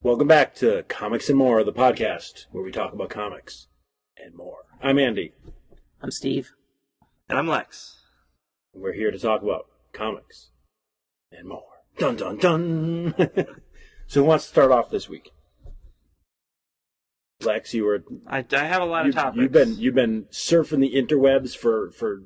Welcome back to Comics and More, the podcast where we talk about comics and more. I'm Andy. I'm Steve. And I'm Lex. We're here to talk about comics and more. Dun dun dun! So who wants to start off this week? Lex, you were... I have a lot of topics. You've been surfing the interwebs for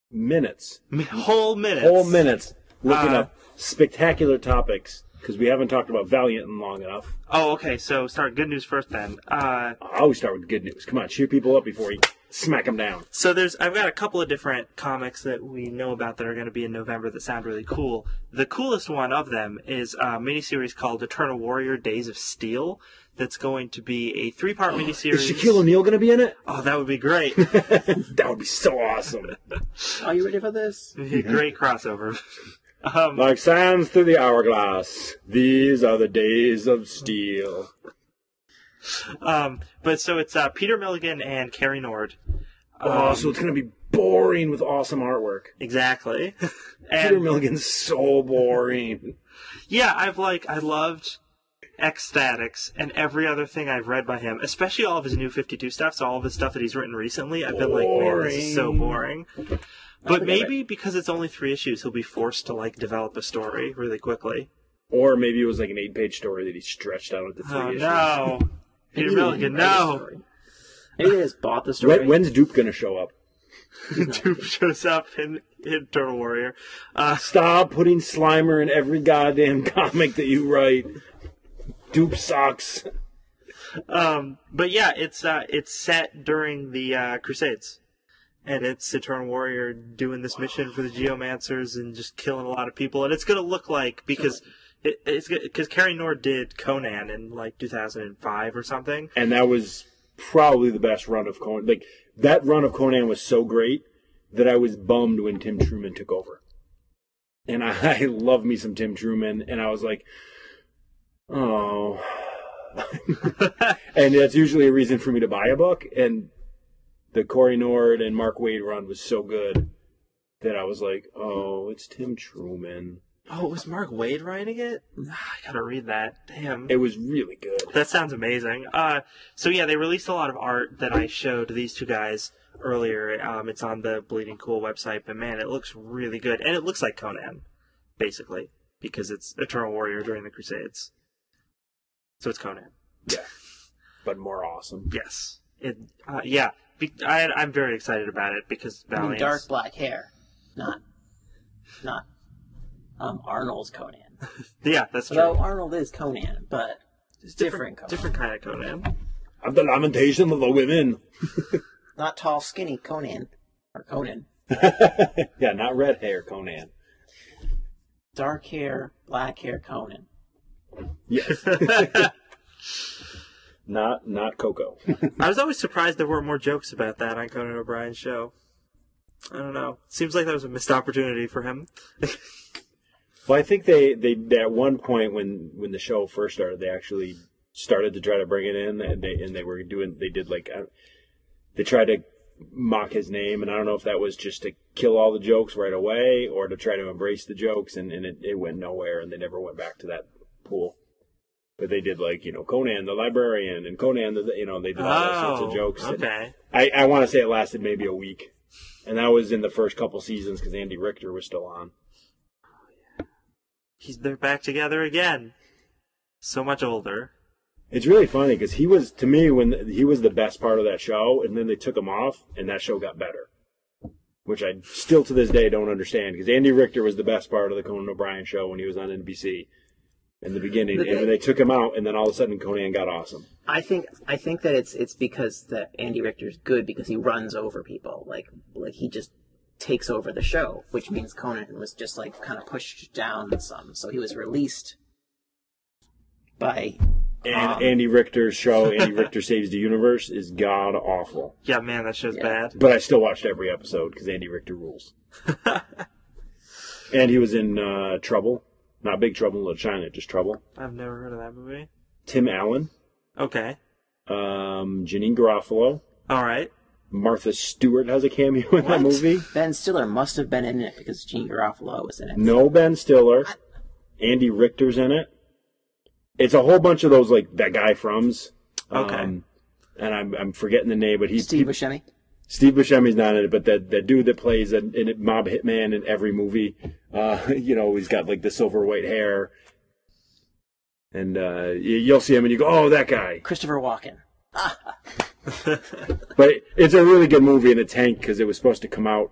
minutes. Whole minutes. Whole minutes looking up spectacular topics. Because we haven't talked about Valiant in long enough. Oh, okay. So start good news first then. I always start with good news. Come on, cheer people up before you smack them down. So I've got a couple of different comics that we know about that are going to be in November that sound really cool. The coolest one of them is a miniseries called Eternal Warrior: Days of Steel. That's going to be a 3-part miniseries. Is Shaquille O'Neal going to be in it? Oh, that would be great. That would be so awesome. Are you ready for this? Great crossover. Like sands through the hourglass, these are the days of steel. But so it's Peter Milligan and Cary Nord. So it's going to be boring with awesome artwork. Exactly. Peter Milligan's so boring. Yeah, I loved Ecstatics and every other thing I've read by him, especially all of his New 52 stuff, so all of his stuff that he's written recently. I've been like, man, this is so boring. But maybe because it's only 3 issues, he'll be forced to develop a story really quickly. Or maybe it was like an 8-page story that he stretched out into 3 issues. No. Peter Milligan, no. Maybe they just bought the story. When's Dupe going to show up? Dupe shows up in Eternal Warrior. Stop putting Slimer in every goddamn comic that you write. Dupe sucks. But yeah, it's set during the Crusades. And it's Eternal Warrior doing this mission for the Geomancers and just killing a lot of people. And it's going to look like, because Cary Nord did Conan in 2005 or something. And that was probably the best run of Conan. Like, that run of Conan was so great that I was bummed when Tim Truman took over. And I love me some Tim Truman. And I was like, oh. And that's usually a reason for me to buy a book. And the Cary Nord and Mark Waid run was so good that I was like, oh, it's Tim Truman. Oh, was Mark Waid writing it? I gotta read that. Damn. It was really good. That sounds amazing. So yeah, they released a lot of art that I showed these two guys earlier. It's on the Bleeding Cool website, but man, it looks really good. And it looks like Conan, basically, because it's Eternal Warrior during the Crusades. So it's Conan. Yeah. But more awesome. Yes. Yeah. I'm very excited about it because Valiant's... dark black hair, not Arnold's Conan. Yeah, that's true. Though Arnold is Conan, but it's different Conan. Different kind of Conan. Of the lamentation of the women. Not tall, skinny Conan. Or Conan. Yeah, not red hair Conan. Dark hair, black hair Conan. Yes. Not Coco. I was always surprised there weren't more jokes about that on Conan O'Brien's show. I don't know. Seems like that was a missed opportunity for him. Well, I think they at one point when the show first started, they actually started to try to bring it in, and they tried to mock his name, and I don't know if that was just to kill all the jokes right away or to try to embrace the jokes, and it went nowhere, and they never went back to that pool. But they did Conan the Librarian and Conan they did all those sorts of jokes. Okay. I want to say it lasted maybe a week, and that was in the first couple seasons because Andy Richter was still on. They're back together again. So much older. It's really funny because he was, to me, when he was the best part of that show, and then they took him off, and that show got better. Which I still to this day don't understand because Andy Richter was the best part of the Conan O'Brien show when he was on NBC. In the beginning, and then they took him out, and then all of a sudden Conan got awesome. I think that it's because that Andy Richter's good because he runs over people, like he just takes over the show, which means Conan was just kind of pushed down some, so he was released by. And Andy Richter's show, Andy Richter Saves the Universe, is god awful. Yeah, man, that show's bad. But I still watched every episode because Andy Richter rules. And he was in Trouble. Not Big Trouble in Little China, just Trouble. I've never heard of that movie. Tim Allen. Okay. Janine Garofalo. All right. Martha Stewart has a cameo in that movie. Ben Stiller must have been in it because Janine Garofalo was in it. No Ben Stiller. Andy Richter's in it. It's a whole bunch of those, like, that guy from's. Okay. And I'm forgetting the name, but Steve Buscemi. Steve Buscemi's not in it, but that dude that plays a mob hitman in every movie, he's got like the silver white hair, and you'll see him and you go, oh, that guy. Christopher Walken. But it's a really good movie, and it's Hank because it was supposed to come out,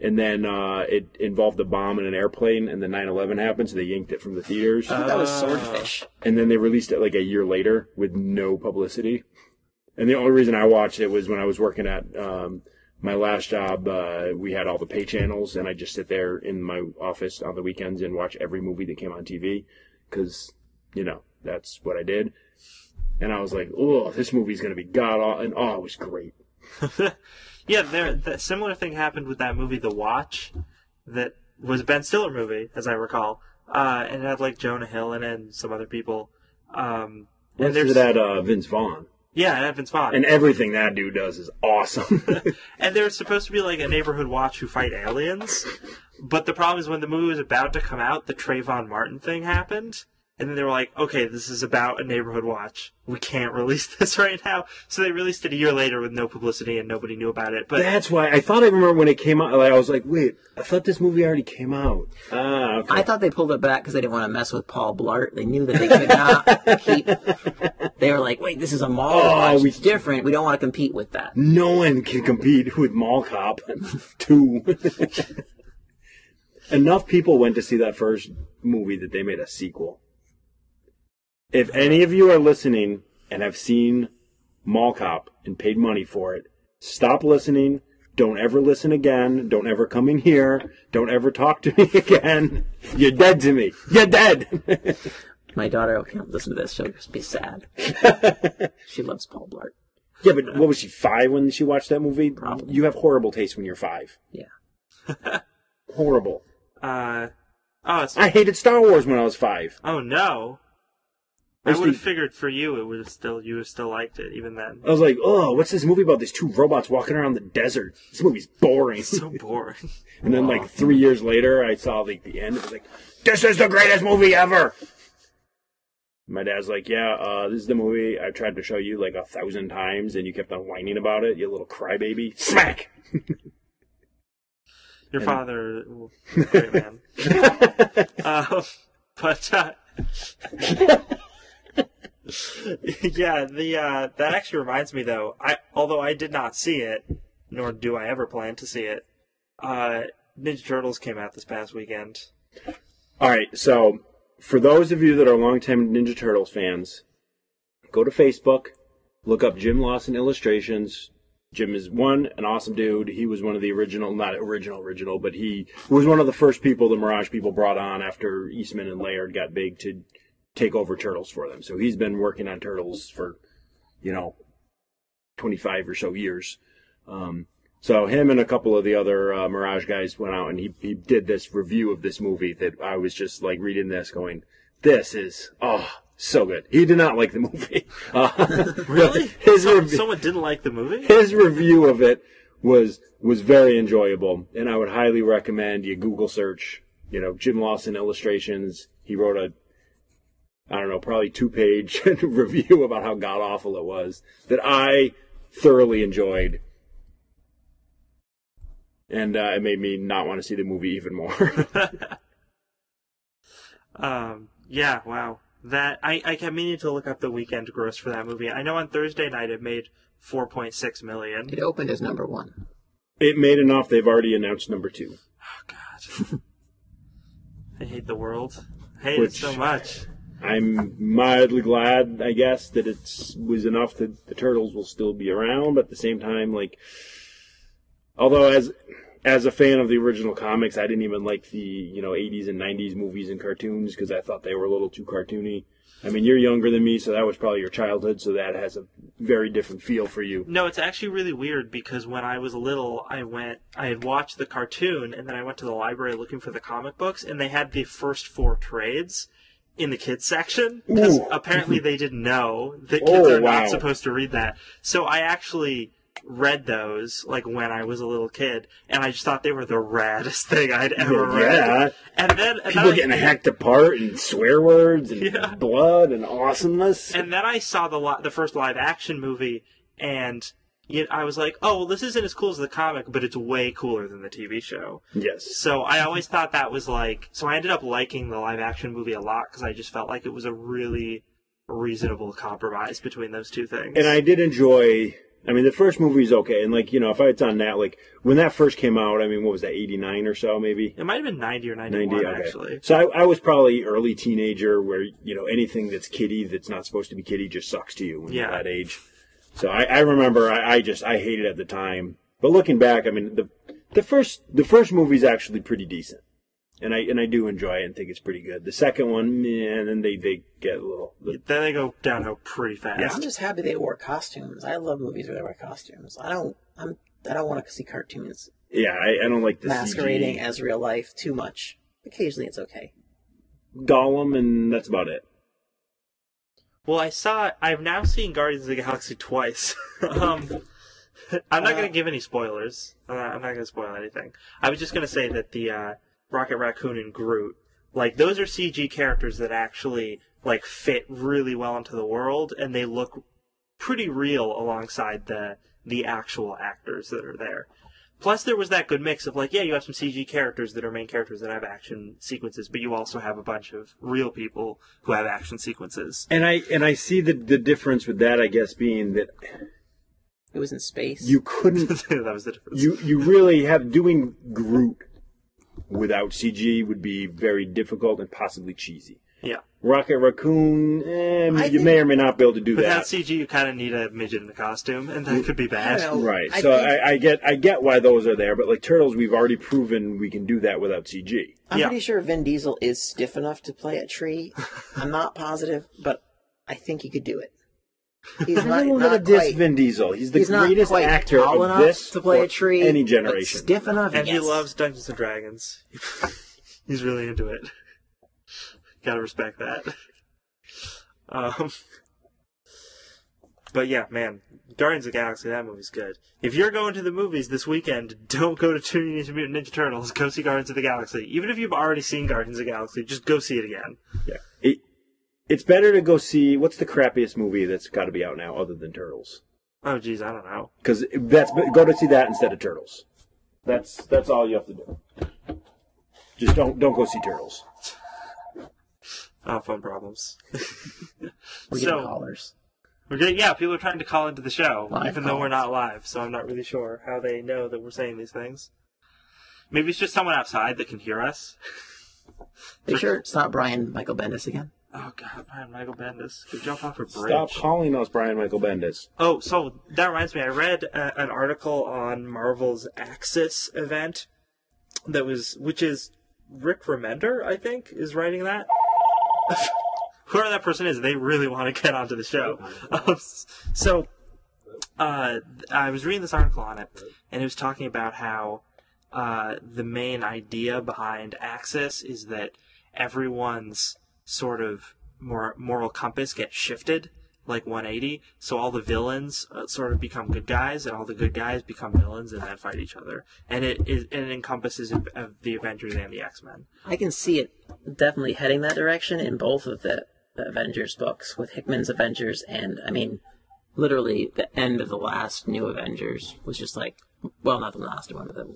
and then it involved a bomb in an airplane, and then 9/11 happened, so they yanked it from the theaters. That was Swordfish. And then they released it like a year later with no publicity. And the only reason I watched it was when I was working at my last job. We had all the pay channels, and I just sit there in my office on the weekends and watch every movie that came on TV because, that's what I did. And I was like, oh, this movie's going to be god-awful. And, it was great. Yeah, that similar thing happened with that movie, The Watch, that was a Ben Stiller movie, as I recall. And it had, like, Jonah Hill in it and some other people. And there's that Vince Vaughn. Yeah, it had Vince Vaughn. And everything that dude does is awesome. And there's supposed to be, like, a neighborhood watch who fight aliens. But the problem is when the movie was about to come out, the Trayvon Martin thing happened. And then they were like, okay, this is about a neighborhood watch. We can't release this right now. So they released it a year later with no publicity and nobody knew about it. But that's why I thought I remember when it came out. Like, I was like, wait, I thought this movie already came out. Okay. I thought they pulled it back because they didn't want to mess with Paul Blart. They knew that they could not keep. They were like, wait, this is a mall watch. It's different. We don't want to compete with that. No one can compete with Mall Cop 2. Enough people went to see that first movie that they made a sequel. If any of you are listening and have seen Mall Cop and paid money for it, stop listening. Don't ever listen again. Don't ever come in here. Don't ever talk to me again. You're dead to me. You're dead. My daughter can't listen to this. She'll just be sad. She loves Paul Blart. Yeah, but what was she, 5 when she watched that movie? Probably. You have horrible taste when you're 5. Yeah. Horrible. I hated Star Wars when I was 5. Oh no. I would have figured for you you would have still liked it even then. I was like, oh, what's this movie about these 2 robots walking around the desert? This movie's boring. So boring. And then like 3 years later, I saw like the end. It was like, this is the greatest movie ever. My dad's like, yeah, this is the movie I tried to show you like 1,000 times, and you kept on whining about it, you little crybaby. Smack! Your father, great man. Yeah, that actually reminds me though. Although I did not see it, nor do I ever plan to see it. Ninja Turtles came out this past weekend. All right, so for those of you that are longtime Ninja Turtles fans, go to Facebook, look up Jim Lawson Illustrations. Jim is an awesome dude. He was one of the not original, but he was one of the first people the Mirage people brought on after Eastman and Laird got big to take over Turtles for them. So he's been working on Turtles for, 25 or so years. So him and a couple of the other Mirage guys went out and he did this review of this movie that I was just like reading this going, this is, so good. He did not like the movie. Really? Someone didn't like the movie? His review of it was very enjoyable, and I would highly recommend you Google search, Jim Lawson Illustrations. He wrote probably 2-page review about how god-awful it was that I thoroughly enjoyed. And it made me not want to see the movie even more. Yeah, wow. That I kept meaning to look up the weekend gross for that movie. I know on Thursday night it made $4.6 million. It opened as number 1. It made enough. They've already announced number 2. Oh God, I hate the world. I hate it so much. I'm mildly glad, I guess, that it was enough that the Turtles will still be around. But at the same time, although as a fan of the original comics, I didn't even like the 80s and 90s movies and cartoons because I thought they were a little too cartoony. I mean, you're younger than me, so that was probably your childhood, so that has a very different feel for you. No, it's actually really weird because when I was little, I had watched the cartoon, and then I went to the library looking for the comic books, and they had the first 4 trades in the kids section because apparently they didn't know that kids are not supposed to read that. So I actually read those like when I was a little kid, and I just thought they were the raddest thing I'd ever read. Yeah. And then People getting hacked apart and swear words and Yeah. blood and awesomeness. And then I saw the first live action movie, and I was like, oh, well, this isn't as cool as the comic, but it's way cooler than the TV show. Yes. So I always thought that was so I ended up liking the live action movie a lot because I just felt like it was a really reasonable compromise between those two things. And I did enjoy, I mean, the first movie is okay. And, if it's on that, when that first came out, I mean, what was that, 89 or so, maybe? It might have been 90 or 91, actually. So I was probably early teenager where, anything that's kiddie that's not supposed to be kiddie just sucks to you when you're that age. So I remember I hated it at the time. But looking back, I mean, the first movie is actually pretty decent. And I do enjoy it and think it's pretty good. The second one, man, then they get a little... Then they go downhill pretty fast. Yeah. I'm just happy they wore costumes. I love movies where they wear costumes. I don't want to see cartoons Yeah, I don't like the masquerading CG. as real life too much. Occasionally it's okay. Gollum, and that's about it. Well, I've now seen Guardians of the Galaxy twice. I'm not going to give any spoilers. I'm not going to spoil anything. I was just going to say that the Rocket Raccoon and Groot, those are CG characters that actually, fit really well into the world, and they look pretty real alongside the actual actors that are there. Plus, there was that good mix of, you have some CG characters that are main characters that have action sequences, but you also have a bunch of real people who have action sequences. And I see the difference with that, I guess, being that It was in space. you couldn't... That was the difference. You really have... Doing Groot without CG would be very difficult and possibly cheesy. Yeah. Rocket Raccoon, you may or may not be able to do Without that. CG, you kind of need a midget in a costume, and that could be bad. I don't know. Right. I So think- I get why those are there, but Turtles, we've already proven we can do that without CG. I'm Yeah. pretty sure Vin Diesel is stiff enough to play a tree. I'm not positive, but I think he could do it. He's I'm not, going to not diss quite, Vin Diesel. He's the he's not greatest quite actor tall of enough this to play or a tree. any but generation. stiff enough, And yes. he loves Dungeons and Dragons. He's really into it. Gotta respect that. But yeah, man, Guardians of the Galaxy, that movie's good. If you're going to the movies this weekend, don't go to Teenage Mutant Ninja Turtles. Go see Guardians of the Galaxy. Even if you've already seen Guardians of the Galaxy, just go see it again. Yeah. It's better to go see... What's the crappiest movie that's got to be out now other than Turtles? Oh, geez, I don't know. Because go to see that instead of Turtles. That's all you have to do. Just don't go see Turtles. Oh, phone problems. We get callers. People are trying to call into the show, Live even though we're calls. not live, so I'm not really sure how they know that we're saying these things. Maybe it's just someone outside that can hear us. Are you sure it's not Brian Michael Bendis again? Oh, God, Brian Michael Bendis. Could jump off a bridge. Stop calling us Brian Michael Bendis. Oh, so that reminds me. I read an article on Marvel's Axis event which is Rick Remender, I think, is writing that. Whoever that person is, they really want to get onto the show. I was reading this article on it, and it was talking about how the main idea behind Axis is that everyone's sort of moral compass gets shifted, 180. So all the villains sort of become good guys, and all the good guys become villains, and then fight each other. And it encompasses the Avengers and the X-Men. I can see it definitely heading that direction in both of the Avengers books, with Hickman's Avengers, and, I mean, literally the end of the last New Avengers was just not the last one, but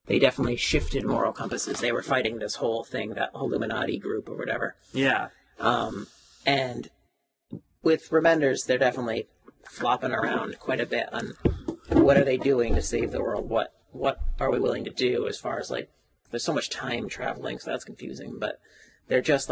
they definitely shifted moral compasses. They were fighting this whole thing, that Illuminati group or whatever. Yeah. And with Remenders, they're definitely flopping around quite a bit on what are they doing to save the world? What are we willing to do as far as there's so much time traveling, so that's confusing, but they're just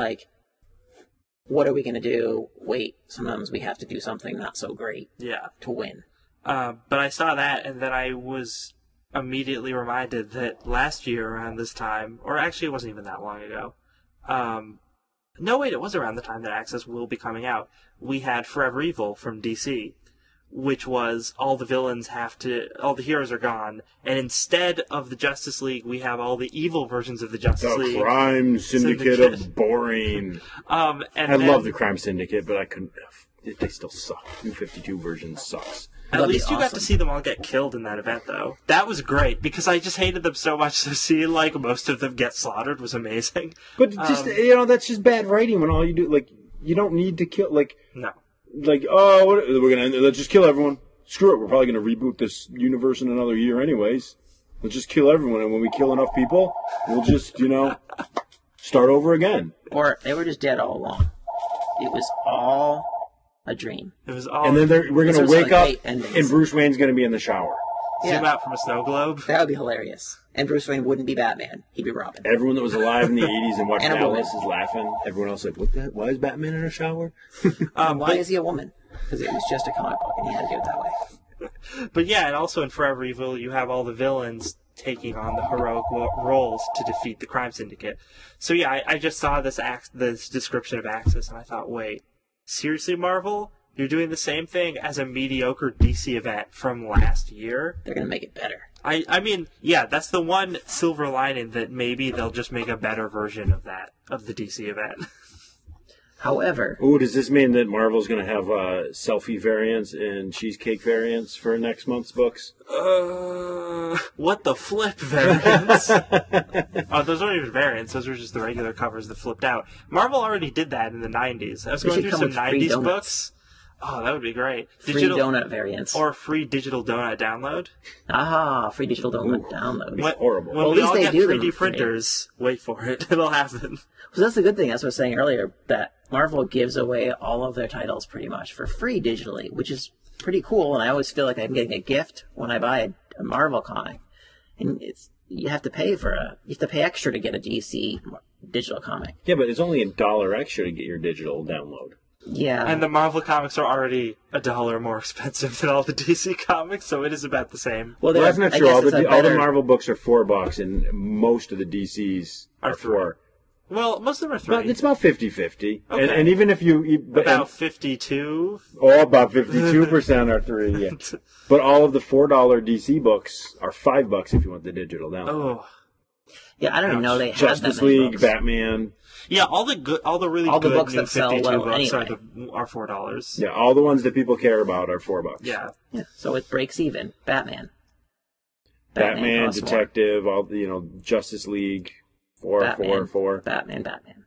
what are we going to do? Wait, sometimes we have to do something not so great to win. But I saw that, and then I was immediately reminded that last year around this time, or actually it wasn't even that long ago, no, wait, it was around the time that Axis will be coming out. We had Forever Evil from DC, which was all the heroes are gone, and instead of the Justice League, we have all the evil versions of the Justice League. The Crime Syndicate of boring. I love the Crime Syndicate, but I couldn't... They still suck. New 52 version sucks. At least you got to see them all get killed in that event, though. That was great, because I just hated them so much, so seeing, like, most of them get slaughtered was amazing. But just, that's just bad writing when all you do, like, you don't need to kill, like... No. Like, let's just kill everyone. Screw it, we're probably going to reboot this universe in another year anyways. Let's just kill everyone, and when we kill enough people, we'll just, start over again. Or they were just dead all along. It was all a dream. It was all... And then we're going to wake up, and endings. Bruce Wayne's going to be in the shower. Zoom out from a snow globe. That would be hilarious. And Bruce Wayne wouldn't be Batman. He'd be Robin. Everyone that was alive in the 80s and watching And a woman. Alice is laughing. Everyone else like, what the heck? Why is Batman in a shower? Why is he a woman? Because it was just a comic book, and he had to do it that way. But yeah, and also in Forever Evil, you have all the villains taking on the heroic roles to defeat the crime syndicate. So yeah, I just saw this description of Axis, and I thought, wait, seriously, Marvel? You're doing the same thing as a mediocre DC event from last year? They're going to make it better. I mean, yeah, that's the one silver lining, that maybe they'll just make a better version of that, of the DC event. However... Ooh, does this mean that Marvel's going to have selfie variants and cheesecake variants for next month's books? What the flip variants? Oh, those aren't even variants. Those were just the regular covers that flipped out. Marvel already did that in the 90s. I was going through some 90s books. Oh, that would be great. Free donut variants. Or free digital donut download. Ah, free digital donut download. It's horrible. When we all get 3D printers, wait for it. It'll happen. So that's the good thing, as I was saying earlier, that Marvel gives away all of their titles pretty much for free digitally, which is pretty cool, and I always feel like I'm getting a gift when I buy a Marvel comic. And you have to pay extra to get a DC digital comic. Yeah, but it's only $1 extra to get your digital download. Yeah. And the Marvel comics are already $1 more expensive than all the DC comics, so it is about the same. Well, that's not true. All the Marvel books are $4, and most of the DCs are $4. Well, most of them are $3. But it's about 50-50. Okay. And even if you... About 52? Oh, about 52% are $3, yeah. But all of the $4 DC books are $5 if you want the digital download. Oh. Yeah, I don't even know they have Justice that many League, books. Batman... Yeah, all the really all the good books new that sell 52 well books anyway. are $4. Yeah, all the ones that people care about are $4. Yeah. So it breaks even. Batman, Batman Detective, all Justice League, $4. Batman.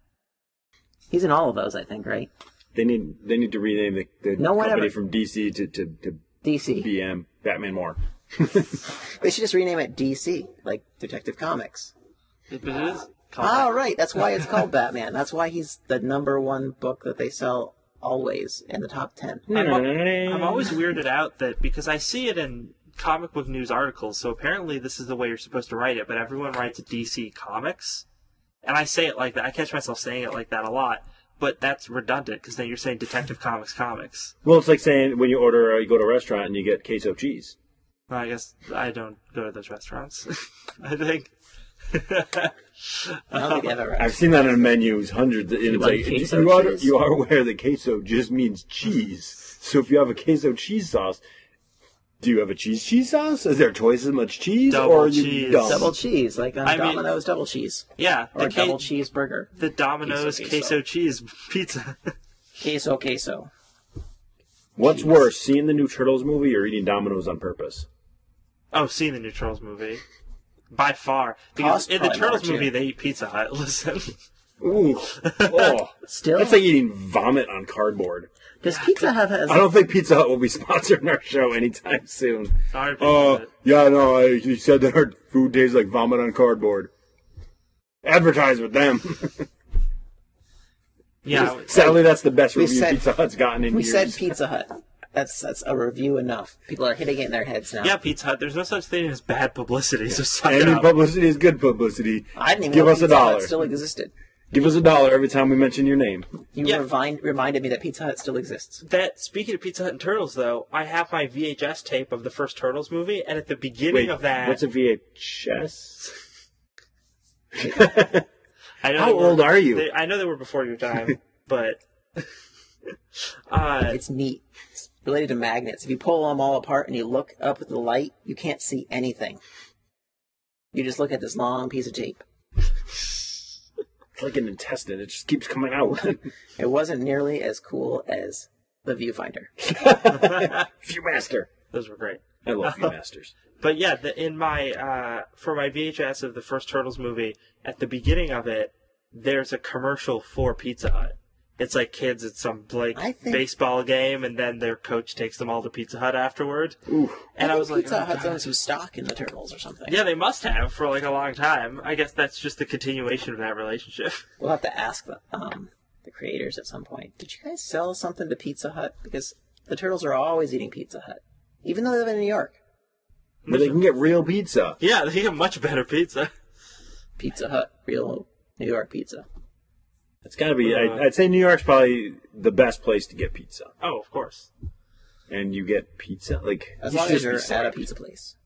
He's in all of those, I think, right? They need to rename the company from DC to DC. BM, Batman More. They should just rename it DC, like Detective Comics. But it is called Oh, right. That's why it's called Batman. That's why he's the #1 book that they sell always in the top 10. I'm always weirded out that, because I see it in comic book news articles, so apparently this is the way you're supposed to write it, but everyone writes DC Comics. And I say it like that. I catch myself saying it like that a lot. But that's redundant, because then you're saying Detective Comics. Well, it's like saying when you go to a restaurant and you get queso cheese. Well, I guess I don't go to those restaurants. I think. I don't think I've ever. I've seen that on menus, hundreds. And it's like cheese? you are aware that queso just means cheese. So if you have a queso cheese sauce, do you have a cheese sauce? Is there twice as much cheese, Double or are you cheese. dumb? Double cheese, like on Domino's double cheese. Yeah, Or a double cheeseburger. The Domino's queso cheese pizza. Queso. What's worse, seeing the new Turtles movie or eating Domino's on purpose? Oh, seeing the new Turtles movie. By far. Because in the Turtles movie, they eat Pizza Hut. Listen. Ooh. Oh. Still? That's like eating vomit on cardboard. Does Pizza Hut has... I don't think Pizza Hut will be sponsoring our show anytime soon. Sorry, yeah, no, you said that our food tastes like vomit on cardboard. Advertise with them. Yeah. Sadly, that's the best review Pizza Hut's gotten in years. We said Pizza Hut. That's a review enough. People are hitting it in their heads now. Yeah, Pizza Hut. There's no such thing as bad publicity, so suck Any it up. publicity is good publicity. I didn't even Give know us Pizza $1. Hut still existed. Give us $1 every time we mention your name. You reminded me that Pizza Hut still exists. Speaking of Pizza Hut and Turtles, though, I have my VHS tape of the first Turtles movie, and at the beginning of that... What's a VHS? How old are you? I know they were before your time, but... It's neat. It's related to magnets. If you pull them all apart and you look up at the light, you can't see anything. You just look at this long piece of tape. It's like an intestine. It just keeps coming out. It wasn't nearly as cool as the Viewfinder. Viewmaster. Those were great. I love Viewmasters. But yeah, in my for my VHS of the first Turtles movie, at the beginning of it, there's a commercial for Pizza Hut. It's like kids at some baseball game, and then their coach takes them all to Pizza Hut afterward. Ooh. And I was like, Pizza Hut's owned some stock in the Turtles or something. yeah, they must have for like a long time. I guess that's just the continuation of that relationship. We'll have to ask the creators at some point. Did you guys sell something to Pizza Hut? Because the Turtles are always eating Pizza Hut, even though they live in New York. But they can get real pizza. Yeah, they get much better pizza. Pizza Hut, real New York pizza. It's got to be. I'd say New York's probably the best place to get pizza. Oh, of course. And you get pizza as long as you're at a pizza place.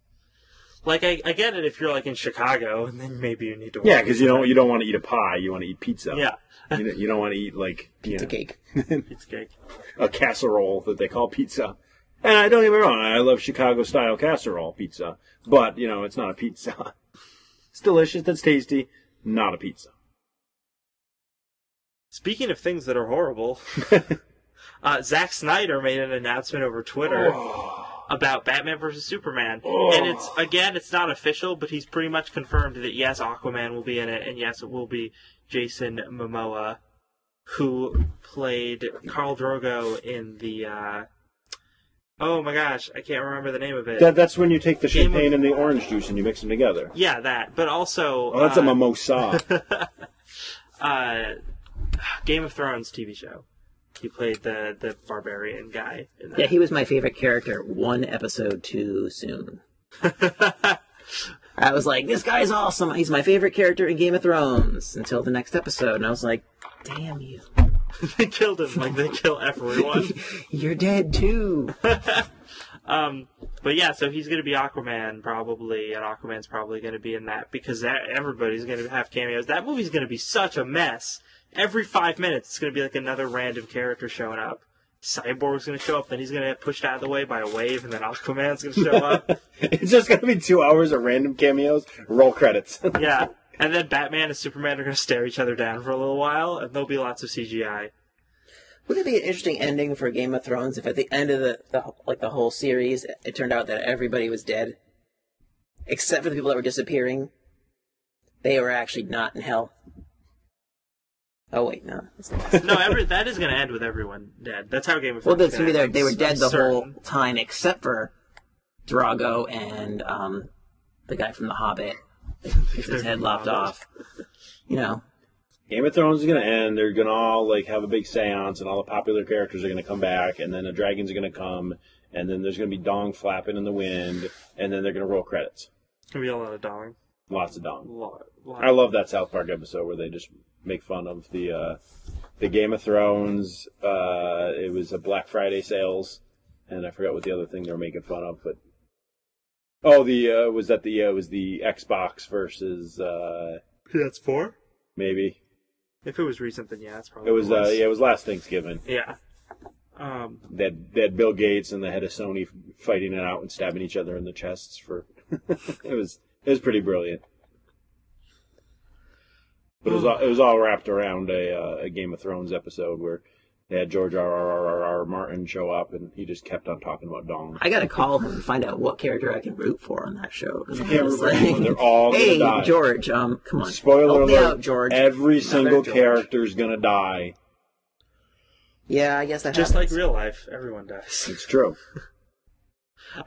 Like I get it if you're like in Chicago, and then maybe you need to. Yeah, because you don't want to eat a pie. You want to eat pizza. Yeah. You don't want to eat like pizza cake. Pizza cake. A casserole that they call pizza. And I don't get me wrong, I love Chicago style casserole pizza, but it's not a pizza. It's delicious. It's tasty. Not a pizza. Speaking of things that are horrible, Zack Snyder made an announcement over Twitter about Batman vs. Superman. And it's not official, but he's pretty much confirmed that yes, Aquaman will be in it, and yes, it will be Jason Momoa, who played Khal Drogo in the, oh my gosh, I can't remember the name of it. That's when you take the champagne and the orange juice and you mix them together. Yeah, that. But also... Oh, that's a mimosa. Game of Thrones TV show. He played the barbarian guy in that. Yeah, he was my favorite character one episode too soon. I was like, this guy's awesome. He's my favorite character in Game of Thrones until the next episode. And I was like, damn you. They killed him like they kill everyone. You're dead too. But yeah, so he's going to be Aquaman probably, and Aquaman's probably going to be in that because everybody's going to have cameos. That movie's going to be such a mess. Every 5 minutes, it's going to be like another random character showing up. Cyborg's going to show up, then he's going to get pushed out of the way by a wave, and then Aquaman's going to show up. It's just going to be 2 hours of random cameos, roll credits. Yeah, and then Batman and Superman are going to stare each other down for a little while, and there'll be lots of CGI. Wouldn't it be an interesting ending for Game of Thrones if at the end of the whole series, it turned out that everybody was dead? Except for the people that were disappearing. They were actually not in hell. Oh, wait, no. No, that is going to end with everyone dead. That's how Game of Thrones Well, that's maybe they were dead the certain. whole time, except for Drago and the guy from The Hobbit. Gets his head lopped off. Game of Thrones is going to end. They're going to all have a big seance, and all the popular characters are going to come back, and then the dragons are going to come, and then there's going to be dong flapping in the wind, and then they're going to roll credits. It's going to be a lot of dong. Lots of dong. Lot. I love that South Park episode where they just make fun of the Game of Thrones. It was a Black Friday sales, and I forgot what the other thing they were making fun of, but it was the Xbox versus PS4? Maybe. If it was recent, then yeah, it's probably. It was it was last Thanksgiving. Yeah. They had Bill Gates and the head of Sony fighting it out and stabbing each other in the chests for. It was pretty brilliant. But it was all wrapped around a Game of Thrones episode where they had George R.R. Martin show up, and he just kept on talking about dong. I gotta call him and find out what character I can root for on that show. You can't root for anyone. They're all gonna die. Hey, George, come on. Spoiler Help me alert, out, George. every single George. character's gonna die. Yeah, I guess that Just happens. like real life, everyone dies. It's true.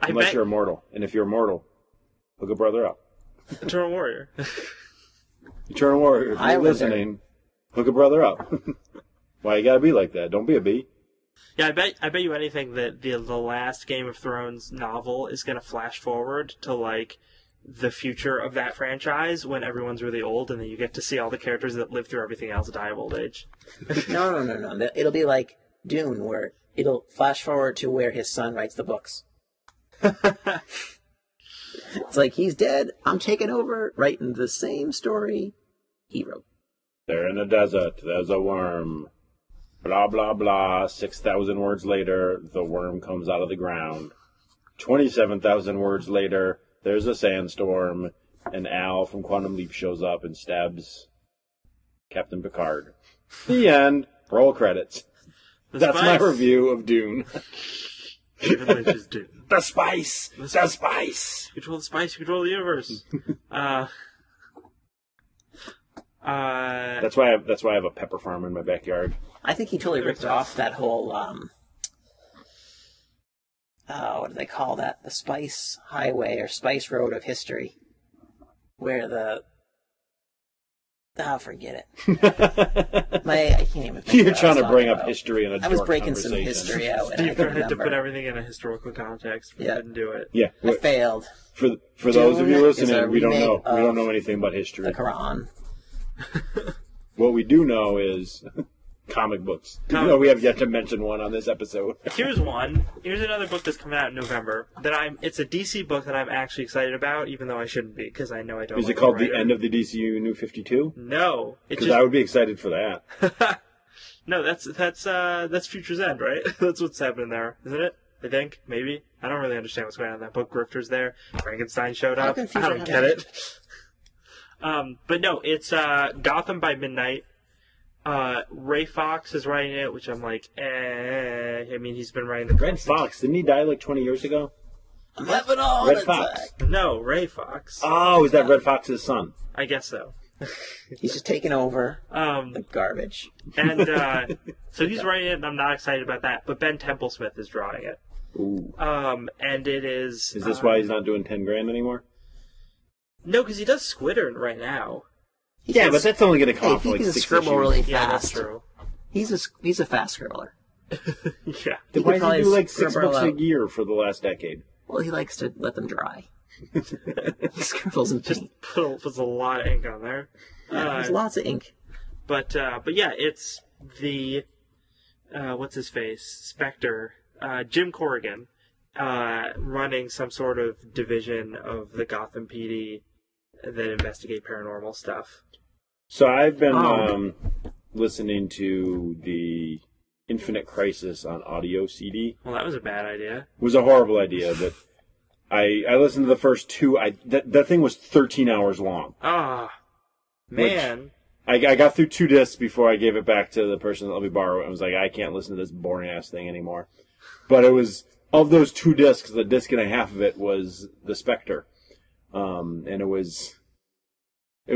Unless you're immortal. And if you're immortal, hook a brother up. Eternal Warrior. Eternal Warrior, if you're listening, hook a brother up. Why you gotta be like that? Don't be a bee. Yeah, I bet you anything that the last Game of Thrones novel is going to flash forward to the future of that franchise when everyone's really old, and then you get to see all the characters that live through everything else die of old age. No. It'll be like Dune, where it'll flash forward to where his son writes the books. It's like, he's dead, I'm taking over, writing the same story he wrote. They're in a desert, there's a worm. Blah, blah, blah. 6,000 words later, the worm comes out of the ground. 27,000 words later, there's a sandstorm, and Al from Quantum Leap shows up and stabs Captain Picard. The end. Roll credits. That's my review of Dune. David Lynch's Dune. The spice! The spice! Control the spice, control the universe. That's why I have a pepper farm in my backyard. I think he totally ripped off that whole, what do they call that? The Spice Highway or Spice Road of History. Where forget it. I can't even think You're what I trying was to bring talking up about. history in a I was dork breaking some conversation. history out, and I Steve couldn't tried to remember. put everything in a historical context, but couldn't do it. Yeah. I failed. For those of you Dune is listening, a we don't know. remake We don't of know anything about history. The Quran. What we do know is comic books. Even though we have yet to mention one on this episode. Here's one. Here's another book that's coming out in November it's a DC book that I'm actually excited about, even though I shouldn't be, because I know I don't. Is like it called the The writer. End of the DCU New 52? No, Because I would be excited for that. No, that's Future's End, right? That's what's happening there, isn't it? I think maybe. I don't really understand what's going on in that book. Grifter's there. Frankenstein showed How up. can I Future don't have get that? it. But no, it's Gotham by Midnight. Ray Fox is writing it, which I'm like, I mean, he's been writing the Red Fox, didn't he die like 20 years ago? I'm having a heart Red attack. Fox. No, Ray Fox. Oh, is that Red Fox's son? I guess so. He's just taking over Um, the garbage. and so he's writing it, and I'm not excited about that. But Ben Templesmith is drawing it. Ooh. And it is. Is this why he's not doing 10 grand anymore? No, because he does Squitter right now. Yeah, but that's only going to come out for He like can 6 scribble issues. really Yeah, that's fast. true. He's a fast scribbler. Yeah. Then He why could does he do probably like 6 scribble books a out. year for the last decade? Well, he likes to let them dry. He scribbles in Just paint. puts a lot of ink on there. There's lots of ink. But yeah, it's the what's his face? Spectre, Jim Corrigan, running some sort of division of the Gotham PD that investigate paranormal stuff. So I've been Oh. listening to the Infinite Crisis on audio CD. Well, that was a bad idea. It was a horrible idea, but I listened to the first 2. That thing was 13 hours long. Ah, man. I got through 2 discs before I gave it back to the person that let me borrow it. I was like, I can't listen to this boring ass thing anymore. But it was, of those 2 discs, the disc and a half of it was the Spectre. And it was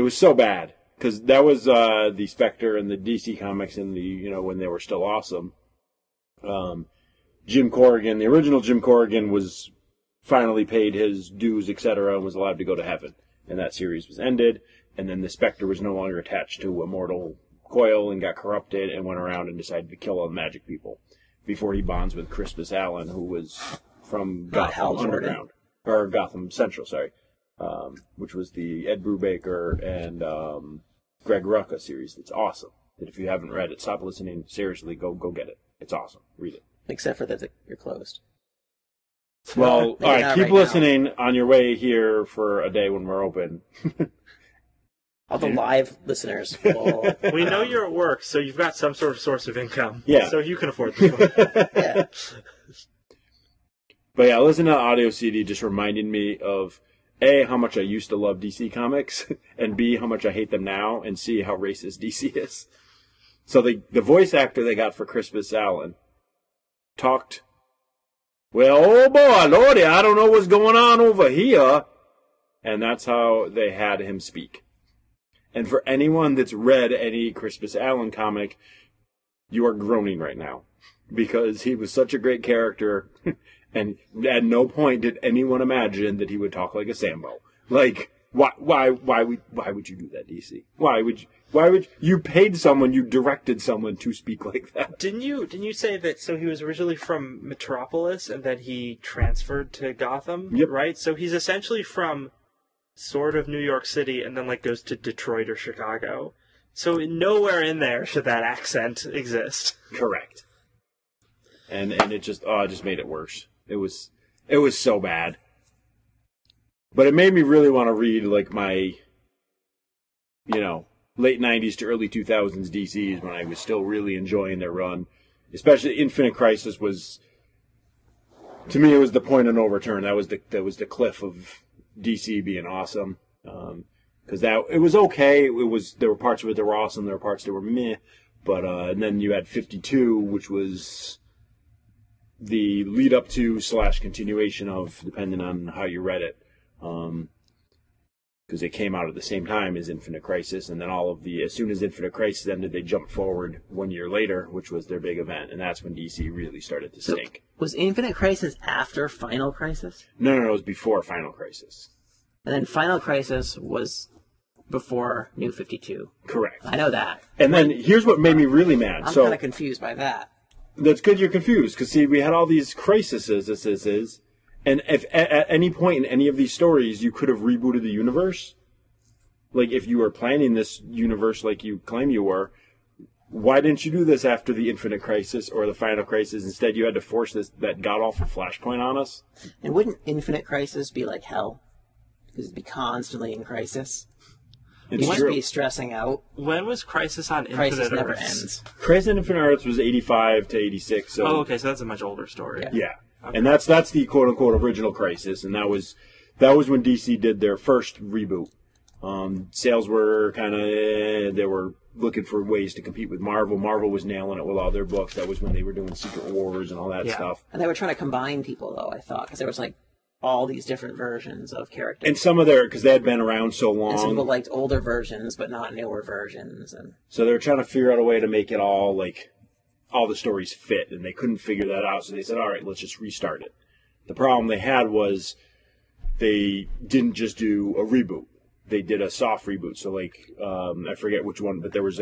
so bad. Because that was the Spectre and the DC Comics in the, when they were still awesome. Jim Corrigan, the original Jim Corrigan, was finally paid his dues, etc., and was allowed to go to heaven. And that series was ended. And then the Spectre was no longer attached to Immortal Coil and got corrupted and went around and decided to kill all the magic people. Before he bonds with Crispus Allen, who was from Gotham Hal Jordan. Underground. Or Gotham Central, sorry. Which was the Ed Brubaker and Greg Rucka series. It's awesome. And if you haven't read it, stop listening. Seriously, go get it. It's awesome. Read it. Except for that you're closed. Well, Maybe all right, not keep right now. listening on your way here for a day when we're open. All the live listeners will... We know you're at work, so you've got some sort of source of income. Yeah. So you can afford this one. Yeah. But yeah, listening to the audio CD just reminded me of A, how much I used to love DC Comics, and B, how much I hate them now, and C, how racist DC is. So the voice actor they got for Crispus Allen talked, well, oh boy, lordy, I don't know what's going on over here. And that's how they had him speak. And for anyone that's read any Crispus Allen comic, you are groaning right now. Because he was such a great character, and at no point did anyone imagine that he would talk like a Sambo. Like, why would you do that, DC? Why would you paid someone, you directed someone to speak like that? Didn't you say that? So he was originally from Metropolis, and then he transferred to Gotham, Yep. right? So he's essentially from sort of New York City, and then like goes to Detroit or Chicago. So nowhere in there should that accent exist. Correct. And it just it just made it worse. It was so bad. But it made me really want to read like my late 90s to early 2000s DCs when I was still really enjoying their run. Especially Infinite Crisis was, to me, it was the point of no return. That was the cliff of DC being awesome. Because it was okay. There were parts of it that were awesome. There were parts that were meh. But and then you had 52, which was the lead up to / continuation of, depending on how you read it, because it came out at the same time as Infinite Crisis, and then as soon as Infinite Crisis ended, they jumped forward 1 year later, which was their big event, and that's when DC really started to stink. Was Infinite Crisis after Final Crisis? No, it was before Final Crisis. And then Final Crisis was before New 52. Correct. I know that. And then here's what made me really mad. I'm so kind of confused by that. That's good you're confused, because see, we had all these crises, and if at any point in any of these stories you could have rebooted the universe, like if you were planning this universe like you claim you were, why didn't you do this after the Infinite Crisis or the Final Crisis? Instead, you had to force that god-awful Flashpoint on us. And wouldn't Infinite Crisis be like hell? Because it'd be constantly in crisis. It's You must true. be stressing out. When was Crisis on Crisis Infinite never Earths? ends. Crisis on Infinite Earths was 85 to 86, so... Oh, okay, so that's a much older story. Yeah. And that's the quote-unquote original Crisis, and that was when DC did their first reboot. Sales were kind of... they were looking for ways to compete with Marvel. Marvel was nailing it with all their books. That was when they were doing Secret Wars and all that Yeah. stuff. And they were trying to combine people, though, I thought, because there was like all these different versions of characters. And some of because they had been around so And some people long, liked older versions, but not newer versions. And so they were trying to figure out a way to make it all, like, all the stories fit, and they couldn't figure that out, so they said, all right, let's just restart it. The problem they had was they didn't just do a reboot. They did a soft reboot, so, like, I forget which one, but there was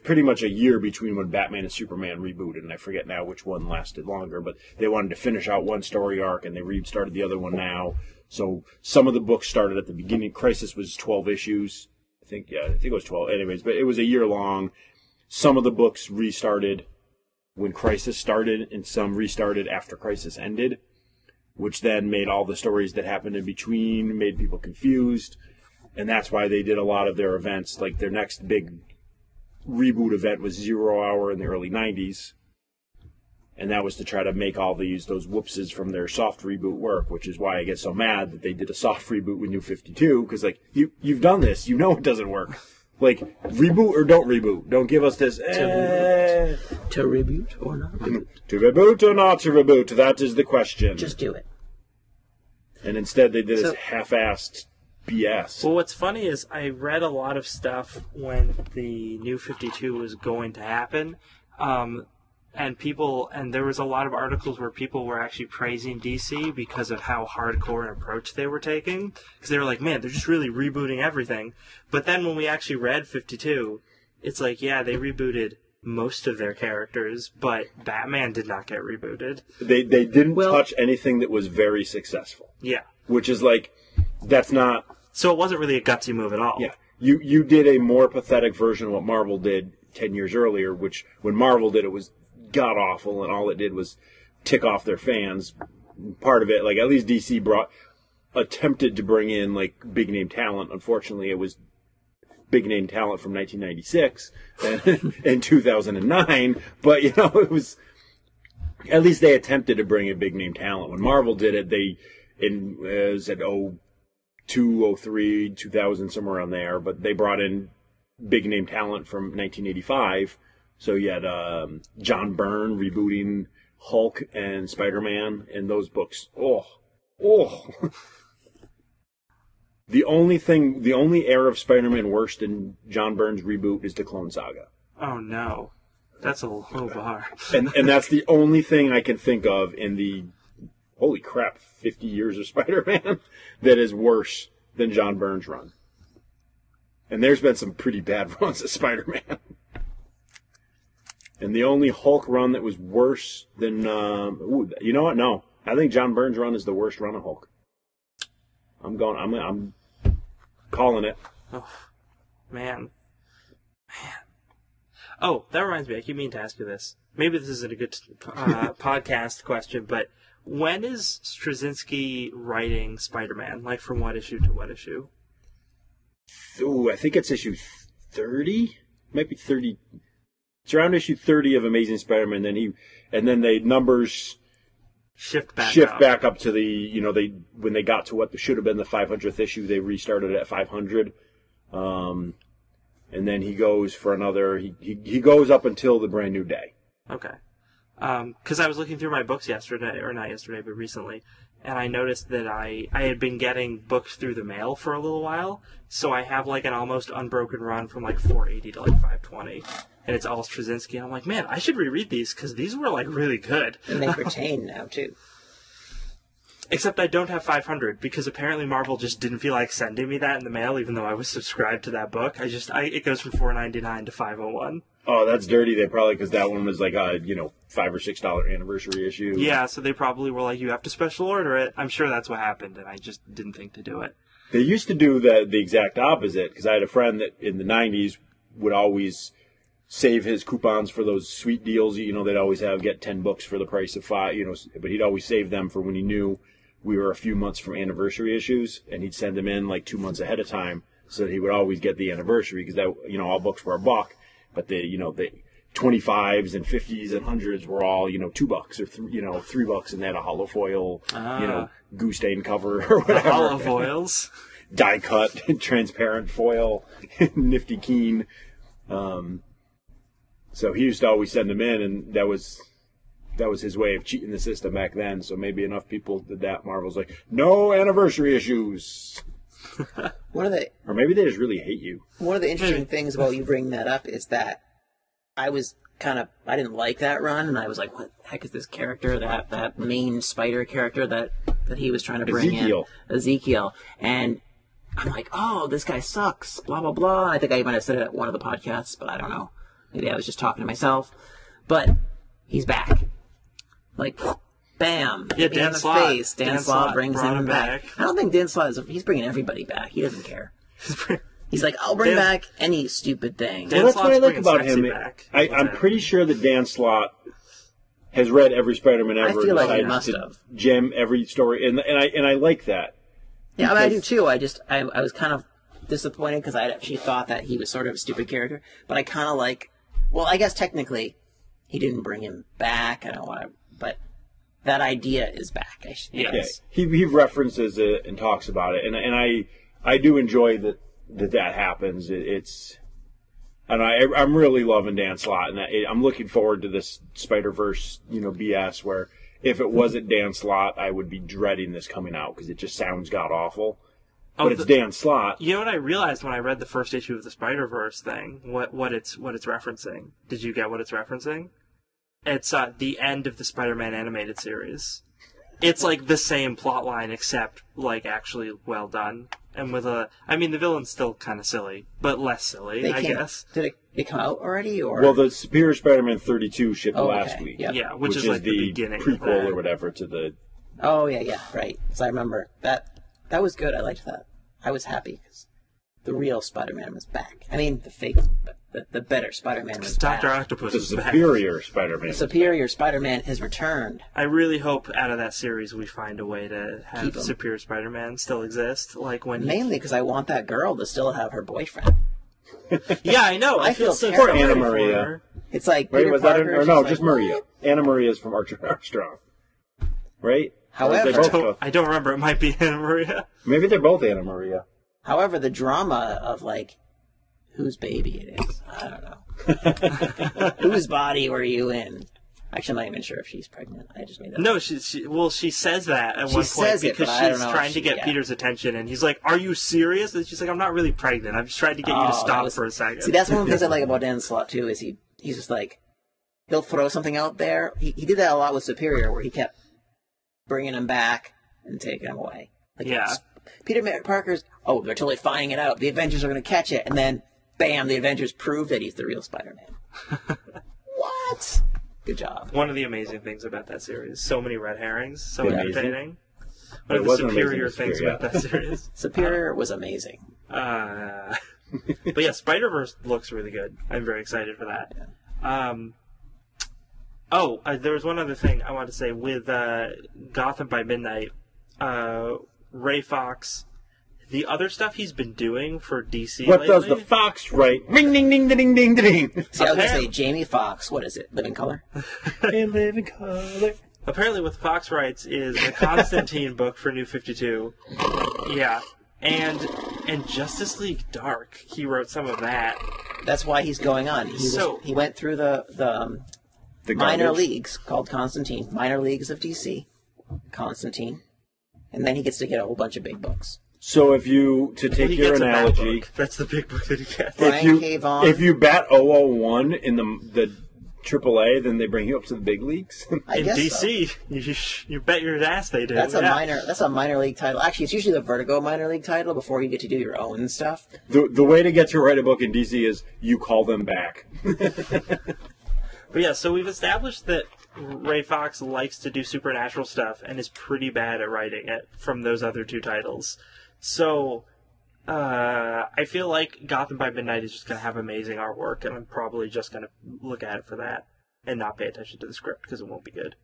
pretty much a year between when Batman and Superman rebooted, and I forget now which one lasted longer, but they wanted to finish out one story arc, and they restarted the other one now. So some of the books started at the beginning. Crisis was 12 issues. I think it was 12. Anyways, but it was a year long. Some of the books restarted when Crisis started, and some restarted after Crisis ended, which then made all the stories that happened in between, made people confused. And that's why they did a lot of their events. Like, their next big reboot event was 0 Hour in the early 90s. And that was to try to make all those whoopses from their soft reboot work, which is why I get so mad that they did a soft reboot with New 52, because, like, you've done this. You know it doesn't work. Like, reboot or don't reboot. Don't give us this, To reboot or not reboot? To reboot or not to reboot? That is the question. Just do it. And instead they did this So- half-assed BS. Well, what's funny is I read a lot of stuff when the New 52 was going to happen, and there was a lot of articles where people were actually praising DC because of how hardcore an approach they were taking. Because they were like, man, they're just really rebooting everything. But then when we actually read 52, it's like, yeah, they rebooted most of their characters, but Batman did not get rebooted. They didn't touch anything that was very successful. Yeah. Which is like, that's not... So it wasn't really a gutsy move at all. Yeah. You did a more pathetic version of what Marvel did 10 years earlier, which when Marvel did it was god-awful, and all it did was tick off their fans. Part of it, like, at least DC attempted to bring in, like, big-name talent. Unfortunately, it was big-name talent from 1996 and 2009, but, you know, it was... At least they attempted to bring in big-name talent. When Marvel did it, it was at 02, 03, 2000, somewhere around there, but they brought in big-name talent from 1985. So you had John Byrne rebooting Hulk and Spider-Man in those books. Oh. The only era of Spider-Man worse than John Byrne's reboot is the Clone Saga. Oh, no. That's a low bar. And that's the only thing I can think of in the, holy crap, 50 years of Spider-Man that is worse than John Byrne's run. And there's been some pretty bad runs of Spider-Man. And the only Hulk run that was worse than... you know what? No. I think John Byrne's run is the worst run of Hulk. I'm calling it. Oh, man. Oh, that reminds me. I keep meaning to ask you this. Maybe this isn't a good podcast question, but when is Straczynski writing Spider-Man? Like, from what issue to what issue? Ooh, I think it's issue 30? Might be 30. It's around issue 30 of Amazing Spider-Man. And then the numbers Shift back up to the, when they got to what should have been the 500th issue, they restarted at 500. And then he goes for another, he goes up until the Brand New Day. Okay. Because I was looking through my books yesterday, or not yesterday, but recently, and I noticed that I had been getting books through the mail for a little while, so I have like an almost unbroken run from like 480 to like 520, and it's all Straczynski, and I'm like, man, I should reread these, because these were like really good. And they retain now, too. Except I don't have 500, because apparently Marvel just didn't feel like sending me that in the mail, even though I was subscribed to that book. It goes from $4.99 to $5.01. Oh, that's dirty. They probably, because that one was like a, $5 or $6 anniversary issue. Yeah, so they probably were like, you have to special order it. I'm sure that's what happened, and I just didn't think to do it. They used to do the exact opposite, because I had a friend that in the 90s would always save his coupons for those sweet deals. They'd always get 10 books for the price of 5, but he'd always save them for when he knew we were a few months from anniversary issues, and he'd send them in like 2 months ahead of time so that he would always get the anniversary, because that, all books were $1, but the 25s and 50s and 100s were all, $2 or $3, and they had a hollow foil, goo stain cover or whatever. The hollow foils. Die cut, transparent foil, nifty keen. So he used to always send them in, and that was his way of cheating the system back then. So maybe enough people did that. Marvel's like, no anniversary issues. Or maybe they just really hate you. One of the interesting things about you bringing that up is that I didn't like that run, and I was like, what the heck is this character, that main spider character that he was trying to bring in? Ezekiel. And I'm like, oh, this guy sucks, blah, blah, blah. I think I might have said it at one of the podcasts, but I don't know. Maybe I was just talking to myself. But he's back. Like, bam. Yeah, Dan Slott. Face. Dan Slott brings him back. I don't think Dan Slott he's bringing everybody back. He doesn't care. He's like, I'll bring back any stupid thing. Well, that's what I like about him. I'm pretty sure that Dan Slott has read every Spider-Man ever. I feel like he must have. Gem every story, and I like that. Yeah, I do too. I was kind of disappointed because I actually thought that he was sort of a stupid character, but I kind of like. Well, I guess technically, he didn't bring him back. I don't want to, but that idea is back. Yes. Yeah, he references it and talks about it, and I do enjoy that happens. I'm really loving Dan Slott, and I'm looking forward to this Spider-Verse, BS where if it wasn't Dan Slott, I would be dreading this coming out because it just sounds god awful. But it's Dan Slott. You know what I realized when I read the first issue of the Spider-Verse thing? What it's referencing? Did you get what it's referencing? It's the end of the Spider-Man animated series. It's like the same plot line except like actually well done. And with the villain's still kind of silly, but less silly, I guess. Did it come out already? Or? Well, the Superior Spider-Man 32 shipped last week. Yep. Yeah, which is like the beginning prequel or whatever to the... Oh, yeah, right. So I remember. That was good. I liked that. I was happy because the real Spider-Man was back. I mean, the fake, the better Spider-Man was back. Dr. Octopus is back. The superior Spider-Man. The superior Spider-Man has returned. I really hope out of that series we find a way to have Superior Spider-Man still exist. Mainly because I want that girl to still have her boyfriend. Yeah, I know. I feel so for sorry Anna for Maria. her. It's like Wait, Peter was Parker, that no, just Maria. Anna Maria's from Armstrong. Right? However, I don't remember. It might be Anna Maria. Maybe they're both Anna Maria. However, the drama of whose baby it is, I don't know. Whose body were you in? Actually, I'm not even sure if she's pregnant. I just made that. No, she says that at one point because she's trying to get Peter's attention, and he's like, "Are you serious?" And she's like, "I'm not really pregnant. I'm just trying to get you to stop for a second." See, that's one of the things I like about Dan Slott too. Is he's just like he'll throw something out there. He did that a lot with Superior, where he kept bringing him back and taking him away. Peter Parker's, they're totally finding it out. The Avengers are going to catch it. And then, bam, the Avengers prove that he's the real Spider-Man. What? Good job. One of the amazing things about that series. So many red herrings. So entertaining. One of the superior things about that series. Superior was amazing. But yeah, Spider-Verse looks really good. I'm very excited for that. Yeah. There was one other thing I wanted to say. With Gotham by Midnight, Ray Fox, the other stuff he's been doing for DC What lately, does the Fox write? Ring, ding, ding, ding, ding, ding. See, I was going to say Jamie Foxx. What is it? Living Color? In Living Color. Apparently what Fox writes is the Constantine book for New 52. Yeah. And Justice League Dark. He wrote some of that. That's why he's going on. He went through the minor garbage. leagues called Constantine. Minor Leagues of DC. Constantine. And then he gets to get a whole bunch of big books. So if you, to take He your gets a bat analogy, book. That's the big book that he gets. Brian K. Vaughan. if you bat 001 in the AAA, then they bring you up to the big leagues. I In guess DC, you bet your ass they do. That's a Yeah. minor league title. Actually, it's usually the Vertigo minor league title before you get to do your own stuff. The way to get to write a book in DC is you call them back. But yeah, so we've established that Ray Fox likes to do supernatural stuff and is pretty bad at writing it from those other two titles. So I feel like Gotham by Midnight is just going to have amazing artwork, and I'm probably just going to look at it for that and not pay attention to the script because it won't be good.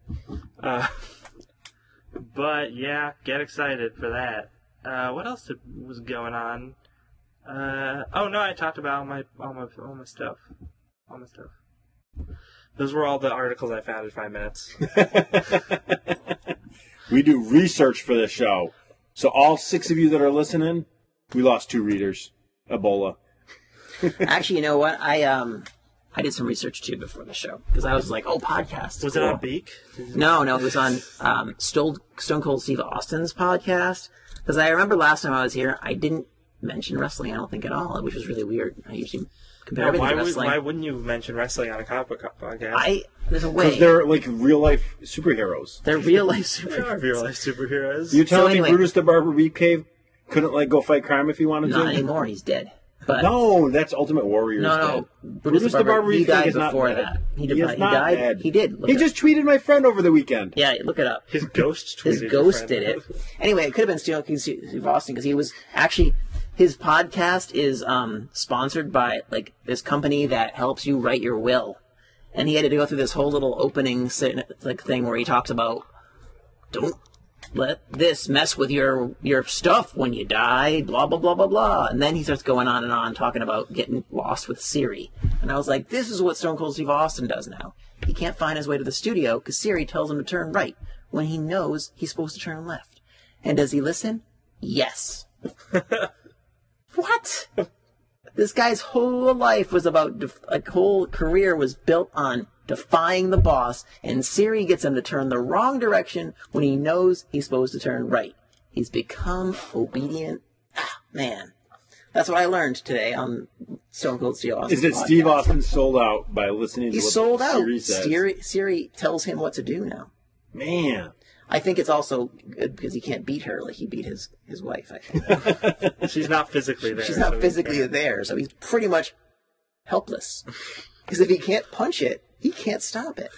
But yeah, get excited for that. What else was going on? Oh no, I talked about all my stuff. All my stuff. Those were all the articles I found in 5 minutes. We do research for this show. So all 6 of you that are listening, we lost 2 readers. Ebola. Actually, you know what? I did some research too before the show because I was like, "Oh, podcasts." Was cool. it on Beak? No, it was on Stone Cold Steve Austin's podcast. Because I remember last time I was here, I didn't mention wrestling. I don't think at all, which was really weird. I usually compare everything to wrestling. Why wouldn't you mention wrestling on a comic book podcast? There's a way. Because they're like real life superheroes. They're real life They super. are real life superheroes. You telling anyway- me Brutus the Barber Beefcake couldn't like go fight crime if he wanted Not to? anymore. He's dead. But No, that's Ultimate Warrior. no. Brutus the Barber he Beefcake died is not before dead. that. He is not died. dead. He did. Look He it just tweeted my friend over the weekend. Yeah, look it up. His ghost tweeted. His your ghost friend. did it. Anyway, it could have been Stone Cold Steve Austin because he was actually his podcast is sponsored by like this company that helps you write your will, and he had to go through this whole little opening like thing where he talks about don't let this mess with your stuff when you die, blah blah blah blah blah, and then he starts going on and on talking about getting lost with Siri, and I was like, this is what Stone Cold Steve Austin does now. He can't find his way to the studio because Siri tells him to turn right when he knows he's supposed to turn left. And does he listen? Yes. What? This guy's whole life was about, whole career was built on defying the boss, and Siri gets him to turn the wrong direction when he knows he's supposed to turn right. He's become obedient. Man. That's what I learned today on Stone Cold Steve Austin. Is it Steve Austin sold out by listening to He's what sold out. Siri says? Siri tells him what to do now. Man. I think it's also good because he can't beat her like he beat his wife, I think. She's not physically there. She's not so physically there, so he's pretty much helpless. Because if he can't punch it, he can't stop it.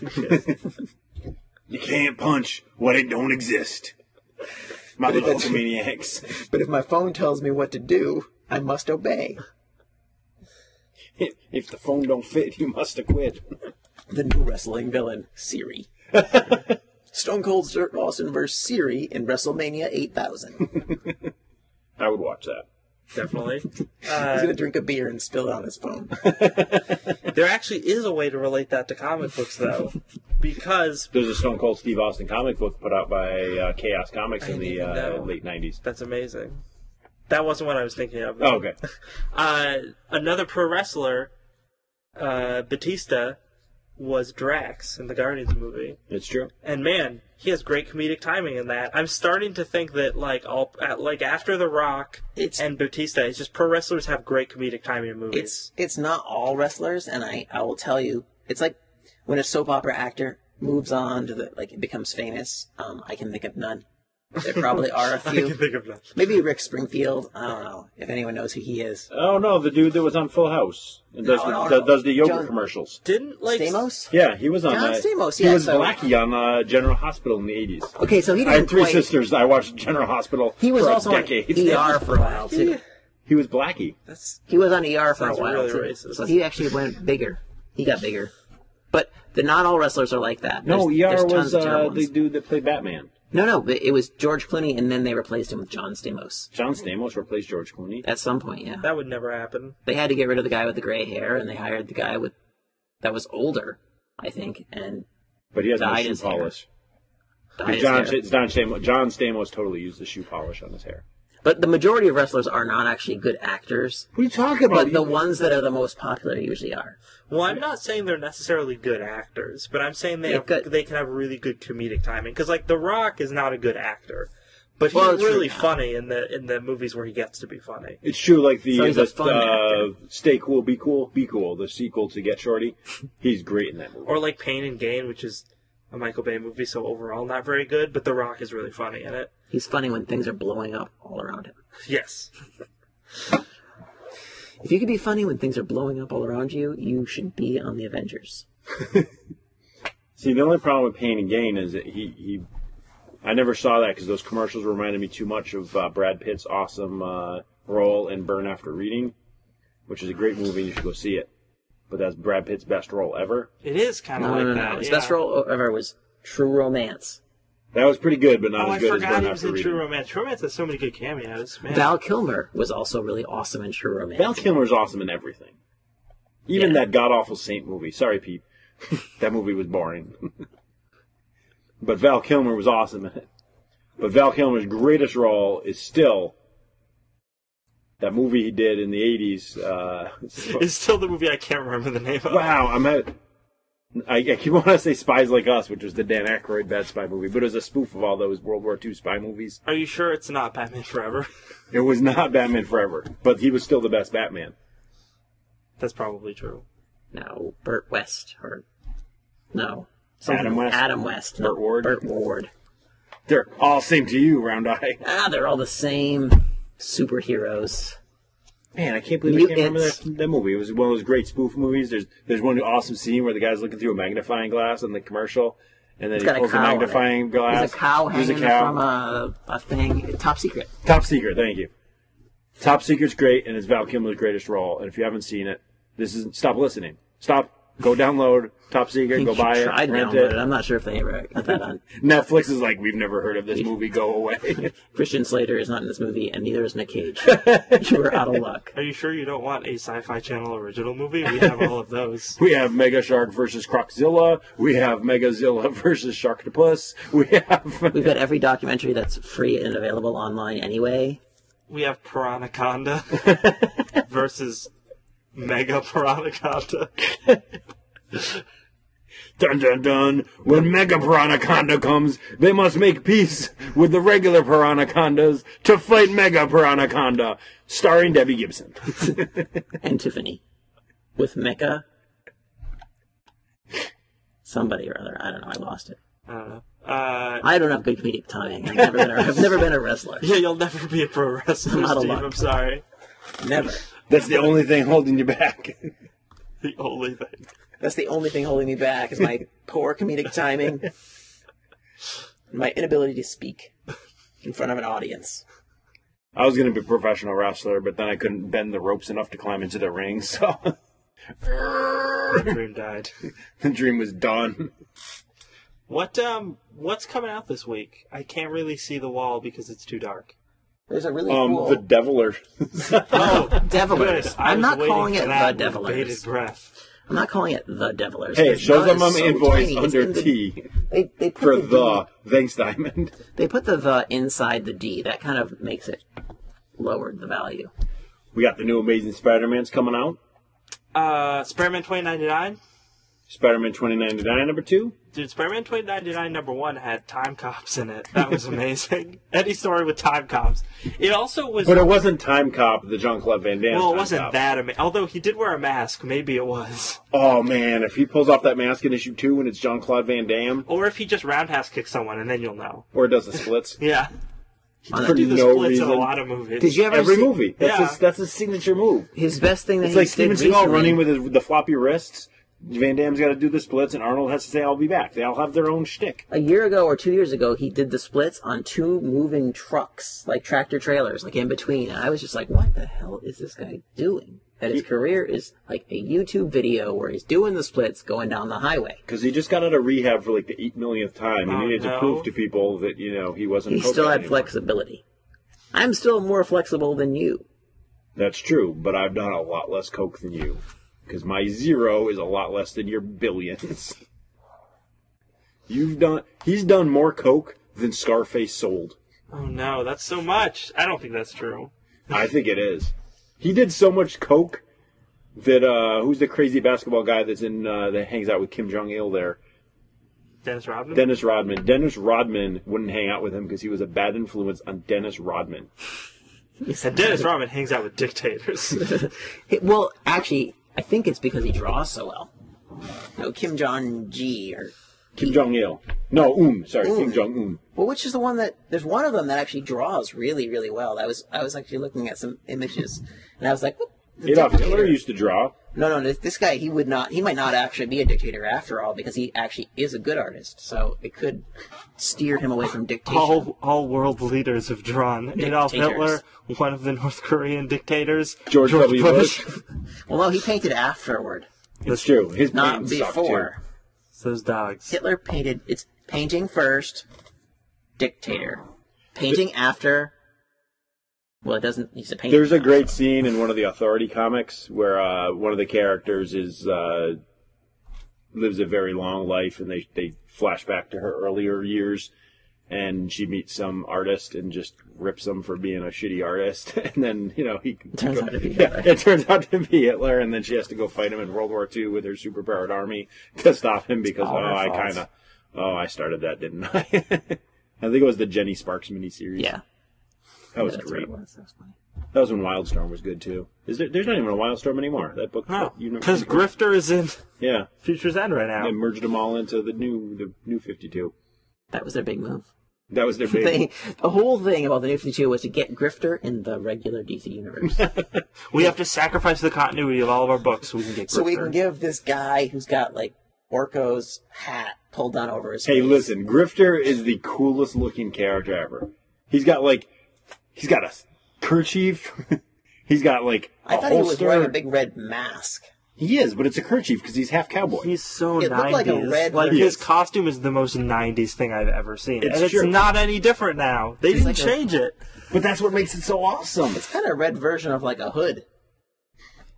You can't punch what it don't exist. My little maniacs. But if my phone tells me what to do, I must obey. If the phone don't fit, you must have quit. The new wrestling villain, Siri. Stone Cold Steve Austin versus Siri in WrestleMania 8000. I would watch that. Definitely. He's going to drink a beer and spill it on his phone. There actually is a way to relate that to comic books, though, because There's a Stone Cold Steve Austin comic book put out by Chaos Comics in the didn't know. late 90s. that's amazing. That wasn't what I was thinking of. Oh, okay. Another pro wrestler, Batista, was Drax in the Guardians movie. It's true. And man, he has great comedic timing in that. I'm starting to think that after The Rock and Batista, it's just pro wrestlers have great comedic timing in movies. It's not all wrestlers, and I will tell you, it's like when a soap opera actor moves on to it becomes famous. I can think of none. There probably are a I few. can think of that. Maybe Rick Springfield. I don't know if anyone knows who he is. Oh, no, the dude that was on Full House. And does, No. does the yogurt John- commercials. Didn't Stamos? Yeah, he was on John that. Stamos, He yeah, was so- Blackie on General Hospital in the 80s. Okay, so he I didn't had 3 quite. sisters. I watched General Hospital He was for also a on decade. ER for a while too. He was Blackie. That's He was on ER for a Sounds while really too. racist. So he actually went bigger. He got bigger. But not all wrestlers are like that. No, There's ER tons was of terrible the ones. dude that played Batman. No, but it was George Clooney, and then they replaced him with John Stamos John Stamos replaced George Clooney. at some point. Yeah, that would never happen. they had to get rid of the guy with the gray hair, and they hired the guy that was older, I think, and But he has no dyed shoe his hair. polish. dyed his John hair. Stamos totally used the shoe polish on his hair. But the majority of wrestlers are not actually good actors. What are you talking about? But the ones that are the most popular usually are. Well, I'm not saying they're necessarily good actors, but I'm saying they can have really good comedic timing. Because, like, The Rock is not a good actor. But he's really funny in the movies where he gets to be funny. It's true, like So Stay Cool, Be Cool, the sequel to Get Shorty. He's great in that movie. Or like Pain and Gain, which is a Michael Bay movie, so overall not very good, but The Rock is really funny in it. He's funny when things are blowing up all around him. Yes. If you could be funny when things are blowing up all around you, you should be on the Avengers. See, the only problem with Pain and Gain is that I never saw that because those commercials reminded me too much of Brad Pitt's awesome role in Burn After Reading, which is a great movie. You should go see it. But that's Brad Pitt's best role ever. It is kind of like that. His best role ever was True Romance. That was pretty good, but not as good as Burn I forgot he After was in Reading. True Romance. True Romance has so many good cameos. Man. Val Kilmer was also really awesome in True Romance. Val Kilmer's awesome in everything. Even that god-awful Saint movie. Sorry, Pete. That movie was boring. But Val Kilmer was awesome in it. But Val Kilmer's greatest role is still that movie he did in the 80s. It's still the movie I can't remember the name of. Wow, I keep wanting to say Spies Like Us, which was the Dan Aykroyd bad spy movie, but it was a spoof of all those World War II spy movies. Are you sure it's not Batman Forever? It was not Batman Forever, but he was still the best Batman. That's probably true. No, Burt West. Adam West. Adam West. Burt Ward. Burt Ward. They're all same to you, Round Eye. They're all the same superheroes. Man, I can't believe I can't remember Mutants. that movie. It was one of those great spoof movies. There's one awesome scene where the guy's looking through a magnifying glass in the commercial, and then he pulls the magnifying glass. There's a cow hanging from a thing. Top Secret. Top Secret, thank you. Top Secret's great, and it's Val Kilmer's greatest role. And if you haven't seen it, stop listening. Stop. Go download Top Secret. Go buy it. Rent it. I'm not sure if they ever got that on. Netflix is like, we've never heard of this movie. Go away. Christian Slater is not in this movie, and neither is Nick Cage. You are out of luck. Are you sure you don't want a Sci-Fi Channel original movie? We have all of those. We have Mega Shark versus Croczilla. We have Megazilla versus Sharktopus. We've got every documentary that's free and available online anyway. We have Piranhaconda versus Mega Piranhaconda. Dun dun dun. When Mega Piranhaconda comes, they must make peace with the regular Piranhacondas to fight Mega Piranhaconda. Starring Debbie Gibson. And Tiffany. With Mecha. Somebody or other. I don't know. I lost it. I don't know. I don't have good comedic timing. I've never been a wrestler. Yeah, you'll never be a pro wrestler, I'm out of Steve. luck. I'm sorry. Never. That's the only thing holding you back. The only thing. That's the only thing holding me back is my poor comedic timing. And my inability to speak in front of an audience. I was going to be a professional wrestler, but then I couldn't bend the ropes enough to climb into the ring, so The dream died. the dream was done. What's coming out this week? I can't really see the wall because it's too dark. There's a really cool... The Deviler. Oh, Devilers. good. I'm not waiting calling for it that the with Devilers. bated breath. I'm not calling it the Devilers. Hey, it because shows the up on is my so invoice tiny. It's under in the- T They put for the the. D, Thanks, Diamond. they put the inside the D. That kind of makes it lowered the value. We got the new Amazing Spider-Man's coming out. Spider-Man 2099? Spider-Man 2099 number 2. Dude, Spider-Man 2099 number 1 had time cops in it. That was amazing. Any story with time cops. It also was... But it wasn't Time Cop, the Jean-Claude Van Damme. Well, it Time wasn't Cop. that amazing. Although he did wear a mask, maybe it was. Oh, man, if he pulls off that mask in issue 2 and it's Jean-Claude Van Damme, Or if he just roundhouse kicks someone, and then you'll know. or does the splits, Yeah. On for Do the no splits reason. in a lot of movies. Did you ever Every see movie. That's, Yeah. that's his signature move. his best thing that It's he like Steven did Seagal recently? running with the floppy wrists. Van Damme's got to do the splits, and Arnold has to say, I'll be back. They all have their own shtick. A year ago or 2 years ago, he did the splits on 2 moving trucks, like tractor trailers, like in between. And I was just like, what the hell is this guy doing? That his career is like a YouTube video where he's doing the splits going down the highway. Because he just got out of rehab for like the 8 millionth time. He Oh, needed to no. prove to people that, he wasn't He a coke still guy had anymore. flexibility. I'm still more flexible than you. That's true, but I've done a lot less coke than you. Because my 0 is a lot less than your billions. He's done more coke than Scarface sold. Oh no, that's so much. I don't think that's true. I think it is. He did so much coke that who's the crazy basketball guy that's in that hangs out with Kim Jong Il there? Dennis Rodman? Dennis Rodman. Dennis Rodman wouldn't hang out with him because he was a bad influence on Dennis Rodman. Dennis Rodman hangs out with dictators. Well, actually, I think it's because he draws so well. No, Kim Jong-gi or... Kim Jong Il. No, Sorry, Kim Jong Un. Well, which is the one that... There's one of them that actually draws really, really well. I was actually looking at some images, and I was like, what? Adolf Hitler used to draw. No, this guy, he might not actually be a dictator after all, because he actually is a good artist, so it could steer him away from dictation. All world leaders have drawn. Adolf Hitler, one of the North Korean dictators. George W. Bush. Well, no, he painted afterward. That's true. His Not paintings suck, before. too. So those dogs. Hitler painted, it's painting first, dictator. Painting after, well, it doesn't, he's a painter. There's a great scene in one of the Authority comics where one of the characters lives a very long life, and they flash back to her earlier years, and she meets some artist and just rips him for being a shitty artist, and then he Turns out to be Hitler. It turns out to be Hitler, and then she has to go fight him in World War II with her superpowered army to stop him because I started that, didn't I? I think it was the Jenny Sparks miniseries. Yeah. That was That's great. what it was. That was funny. That was when Wildstorm was good too. There's not even a Wildstorm anymore. That book. No, because Grifter is in Yeah. Future's End right now. They merged them all into the new 52. That was their big move. That was their big. The whole thing about the New 52 was to get Grifter in the regular DC universe. We have to sacrifice the continuity of all of our books so we can get Grifter. So we can give this guy who's got, like, Orko's hat pulled down over his face. Hey, listen, Grifter is the coolest looking character ever. He's got a kerchief. He's got like a I thought he was holster. wearing a big red mask. He is, but it's a kerchief because he's half cowboy. He's so It 90s. looked like a red Like, version. his costume is the most 90s thing I've ever seen. It's and true. it's not any different now. They didn't like a- change it. But that's what makes it so awesome. It's kind of a red version of, like, a hood.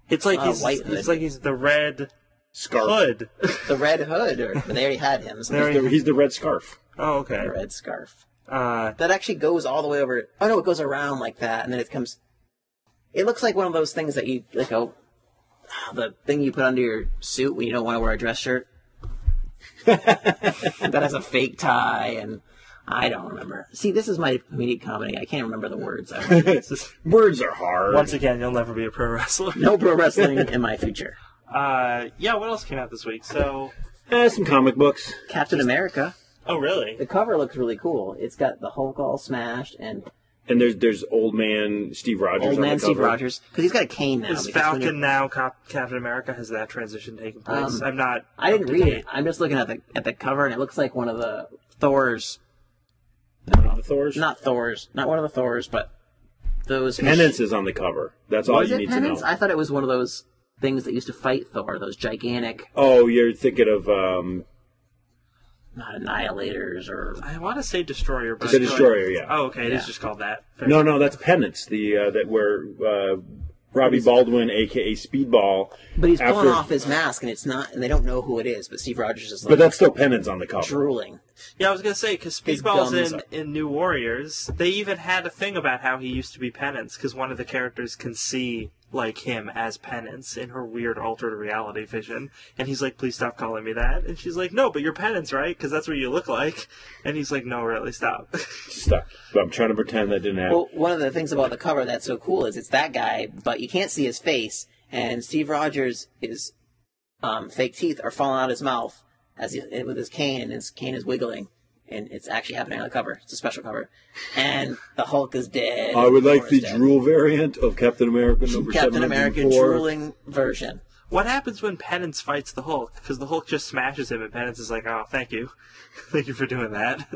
It's like white hood. he's like he's the red Scarf. hood. The red hood, but they already had him. So He's the red scarf. Oh, okay. the red scarf. Uh, That actually goes all the way over. Oh, no, it goes around like that, and then it comes... It looks like one of those things that you, like, the thing you put under your suit when you don't want to wear a dress shirt. That has a fake tie, and I don't remember. See, this is my comedic comedy. I can't remember the words. it's just- Words are hard. once again, you'll never be a pro wrestler. No pro wrestling in my future. Yeah, what else came out this week? So, Some comic books. Captain America. oh, really? The cover looks really cool. It's got the Hulk all smashed and And there's old man Steve Rogers. old on man the Steve cover. Rogers, because he's got a cane now. Is because when Falcon now Captain America? Has that transition taken place? I'm not. I didn't up to read date. it. I'm just looking at the cover, and it looks like one of the Thors. The Thors. Not Thors. Not one of the Thors, but those... Penance is on the cover. That's all Was you it need Penance? to know. I thought it was one of those things that used to fight Thor, those gigantic, Oh, you're thinking of not Annihilators or... I want to say Destroyer, but the Destroyer. Yeah. Oh, okay. It is Yeah. just called that. Fair. No, that's Penance. The that where Robbie Baldwin, aka Speedball, But he's pulling after- off his mask, and it's not... And they don't know who it is, but Steve Rogers is, like, But that's still Penance on the cover. drooling. Yeah, I was gonna say because His Speedball's gums in New Warriors. They even had a thing about how he used to be Penance because one of the characters can see like him as Penance in her weird altered reality vision, and he's like, "Please stop calling me that." And she's like, "No, but you're Penance, right? Because that's what you look like." And he's like, "No, really, stop." Stuck. But I'm trying to pretend that didn't happen. Well, one of the things about the cover that's so cool is it's that guy, but you can't see his face, and Steve Rogers' is fake teeth are falling out his mouth as with his cane, and his cane is wiggling, and it's actually happening on the cover. It's a special cover, and the Hulk is dead. I would like Thor the is dead. drool variant of Captain America number Captain America 704. drooling version. What happens when Penance fights the Hulk? Because the Hulk just smashes him, and Penance is like, "Oh, thank you, thank you for doing that."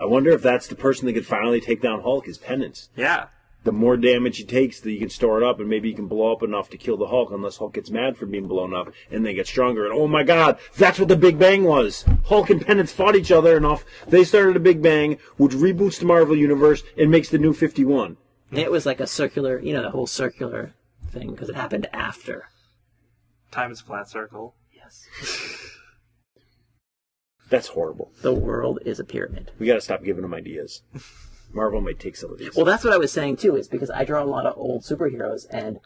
I wonder if that's the person that could finally take down Hulk is Penance. Yeah. The more damage he takes, the you can store it up, and maybe you can blow up enough to kill the Hulk, unless Hulk gets mad for being blown up, and they get stronger. And oh my God, that's what the Big Bang was. Hulk and Penance fought each other enough. They started a Big Bang, which reboots the Marvel Universe and makes the new 51. And it was like a circular, the whole circular thing, because it happened after. Time is a flat circle. Yes. That's horrible. The world is a pyramid. We got to stop giving them ideas. Marvel might take some of these. Well, that's what I was saying too. Is because I draw a lot of old superheroes, and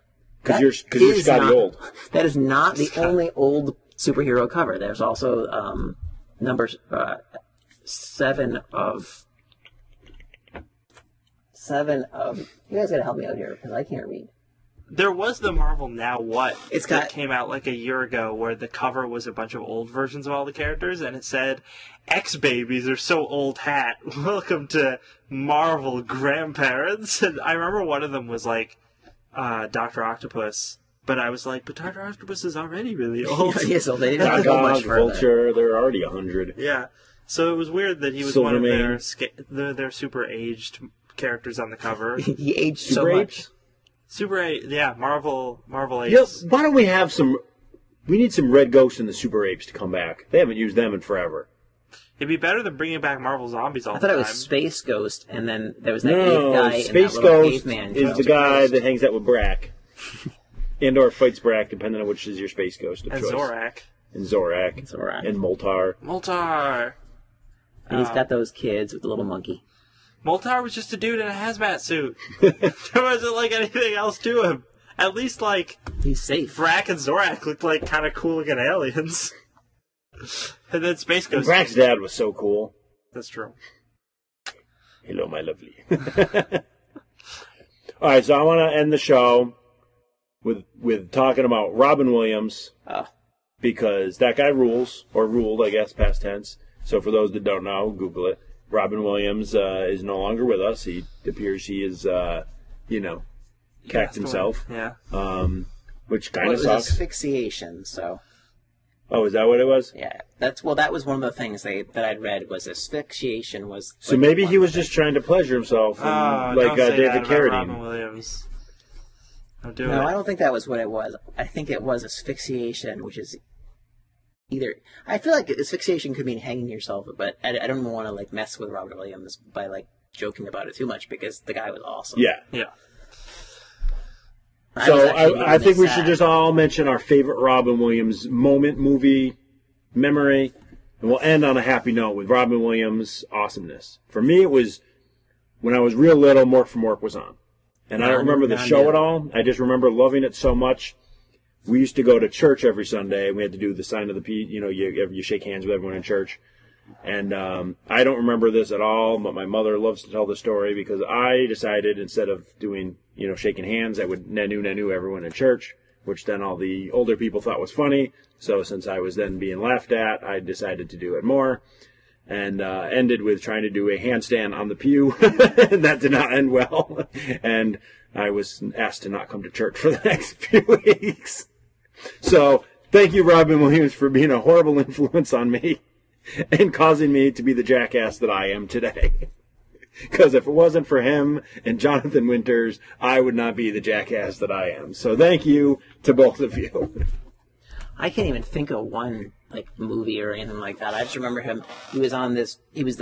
Because you're Scotty Old. That is not the only old superhero cover. There's also number 7 of. You guys gotta help me out here because I can't read. There was the Marvel Now What that came out like a year ago where the cover was a bunch of old versions of all the characters and it said, X-Babies are so old hat. Welcome to Marvel Grandparents. And I remember one of them was like Dr. Octopus. But I was like, but Dr. Octopus is already really old. Yeah, so they didn't go much further. Vulture, they're already 100. Yeah. So it was weird that he was one of their super aged characters on the cover. He aged so Super much. Apes? Marvel Apes. Yeah, why don't we have some... We need some Red Ghosts and the Super Apes to come back. They haven't used them in forever. It'd be better than bringing back Marvel Zombies all the I thought time. it was Space Ghost, and then there was that ape guy Space and that little Ghost caveman. is the guy that hangs out with Brack. And/or fights Brack, depending on which is your Space Ghost of And choice. Zorak. And Zorak. And Moltar. Moltar. And he's got those kids with the little monkey. Moltar was just a dude in a hazmat suit. There wasn't like anything else to him. At least like he's safe. Brack and Zorak looked like kind of cool looking aliens. And then Space Ghost. Brack's dad was so cool. That's true. Hello, my lovely. All right, so I want to end the show with talking about Robin Williams because that guy rules, or ruled, I guess, past tense. So for those that don't know, Google it. Robin Williams is no longer with us. He appears he is, cacked himself. Yeah. Well, Which kind of it was sucks. asphyxiation, so... Oh, is that what it was? Yeah, that was one of the things that I'd read was asphyxiation was... So maybe he was just trying to pleasure himself, like David Carradine. Robin Williams. No, I don't think that was what it was. I think it was asphyxiation, which is either... I feel like asphyxiation could mean hanging yourself, but I don't even want to like mess with Robert Williams by like joking about it too much because the guy was awesome. Yeah. Yeah. So I think we should just all mention our favorite Robin Williams moment, movie, memory, and we'll end on a happy note with Robin Williams' awesomeness. For me, it was when I was real little, Mork from Mork was on. And I don't remember the show at all. I just remember loving it so much. We used to go to church every Sunday, and we had to do the sign of the peace. You know, you shake hands with everyone in church. And I don't remember this at all, but my mother loves to tell the story because I decided instead of doing, shaking hands, I would nanu everyone in church, which then all the older people thought was funny. So since I was then being laughed at, I decided to do it more and ended with trying to do a handstand on the pew. That did not end well. And I was asked to not come to church for the next few weeks. So thank you, Robin Williams, for being a horrible influence on me and causing me to be the jackass that I am today. Because if it wasn't for him and Jonathan Winters, I would not be the jackass that I am. So thank you to both of you. I can't even think of one movie or anything like that. I just remember him. He was on this. He was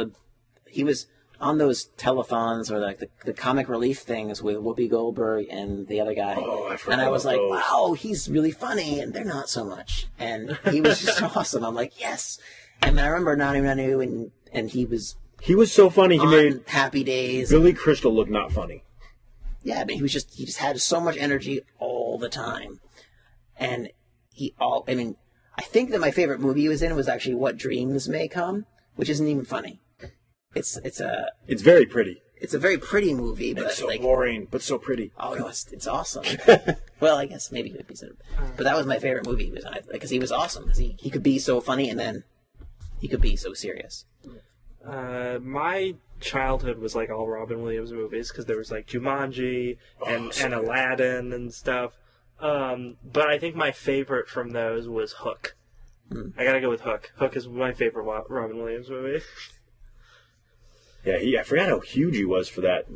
on those telethons or the comic relief things with Whoopi Goldberg and the other guy. Oh, I forgot and I was like, those. wow, he's really funny, and they're not so much. And he was just awesome. I'm like, yes. And I remember Nanu, and he was. He was so funny. He made Happy Days. Billy Crystal look not funny. Yeah, but he just had so much energy all the time, and I think that my favorite movie he was in was actually What Dreams May Come, which isn't even funny. It's very pretty. It's a very pretty movie, but It's so boring, but so pretty. Oh no, it's awesome. Well, I guess maybe it would be so, but that was my favorite movie. He was on because he was awesome. Because he could be so funny and then he could be so serious. My childhood was like all Robin Williams movies because there was like Jumanji and Aladdin and stuff. But I think my favorite from those was Hook. I gotta go with Hook. Hook is my favorite Robin Williams movie. Yeah, I forgot how huge he was for that.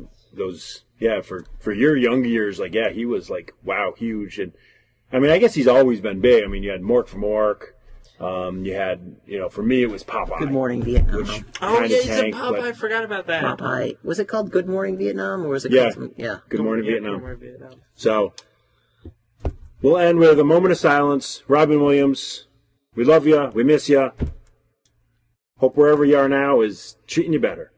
For your young years, he was wow, huge. And I mean, I guess he's always been big. I mean, you had Mork from Mork. You had, for me, it was Popeye. Good Morning Vietnam. Which he said Popeye. I forgot about that. Popeye. Was it called Good Morning Vietnam, or was it called Good Morning Vietnam. Good Morning Vietnam. So, we'll end with a moment of silence. Robin Williams, we love you. We miss you. Hope wherever you are now is treating you better.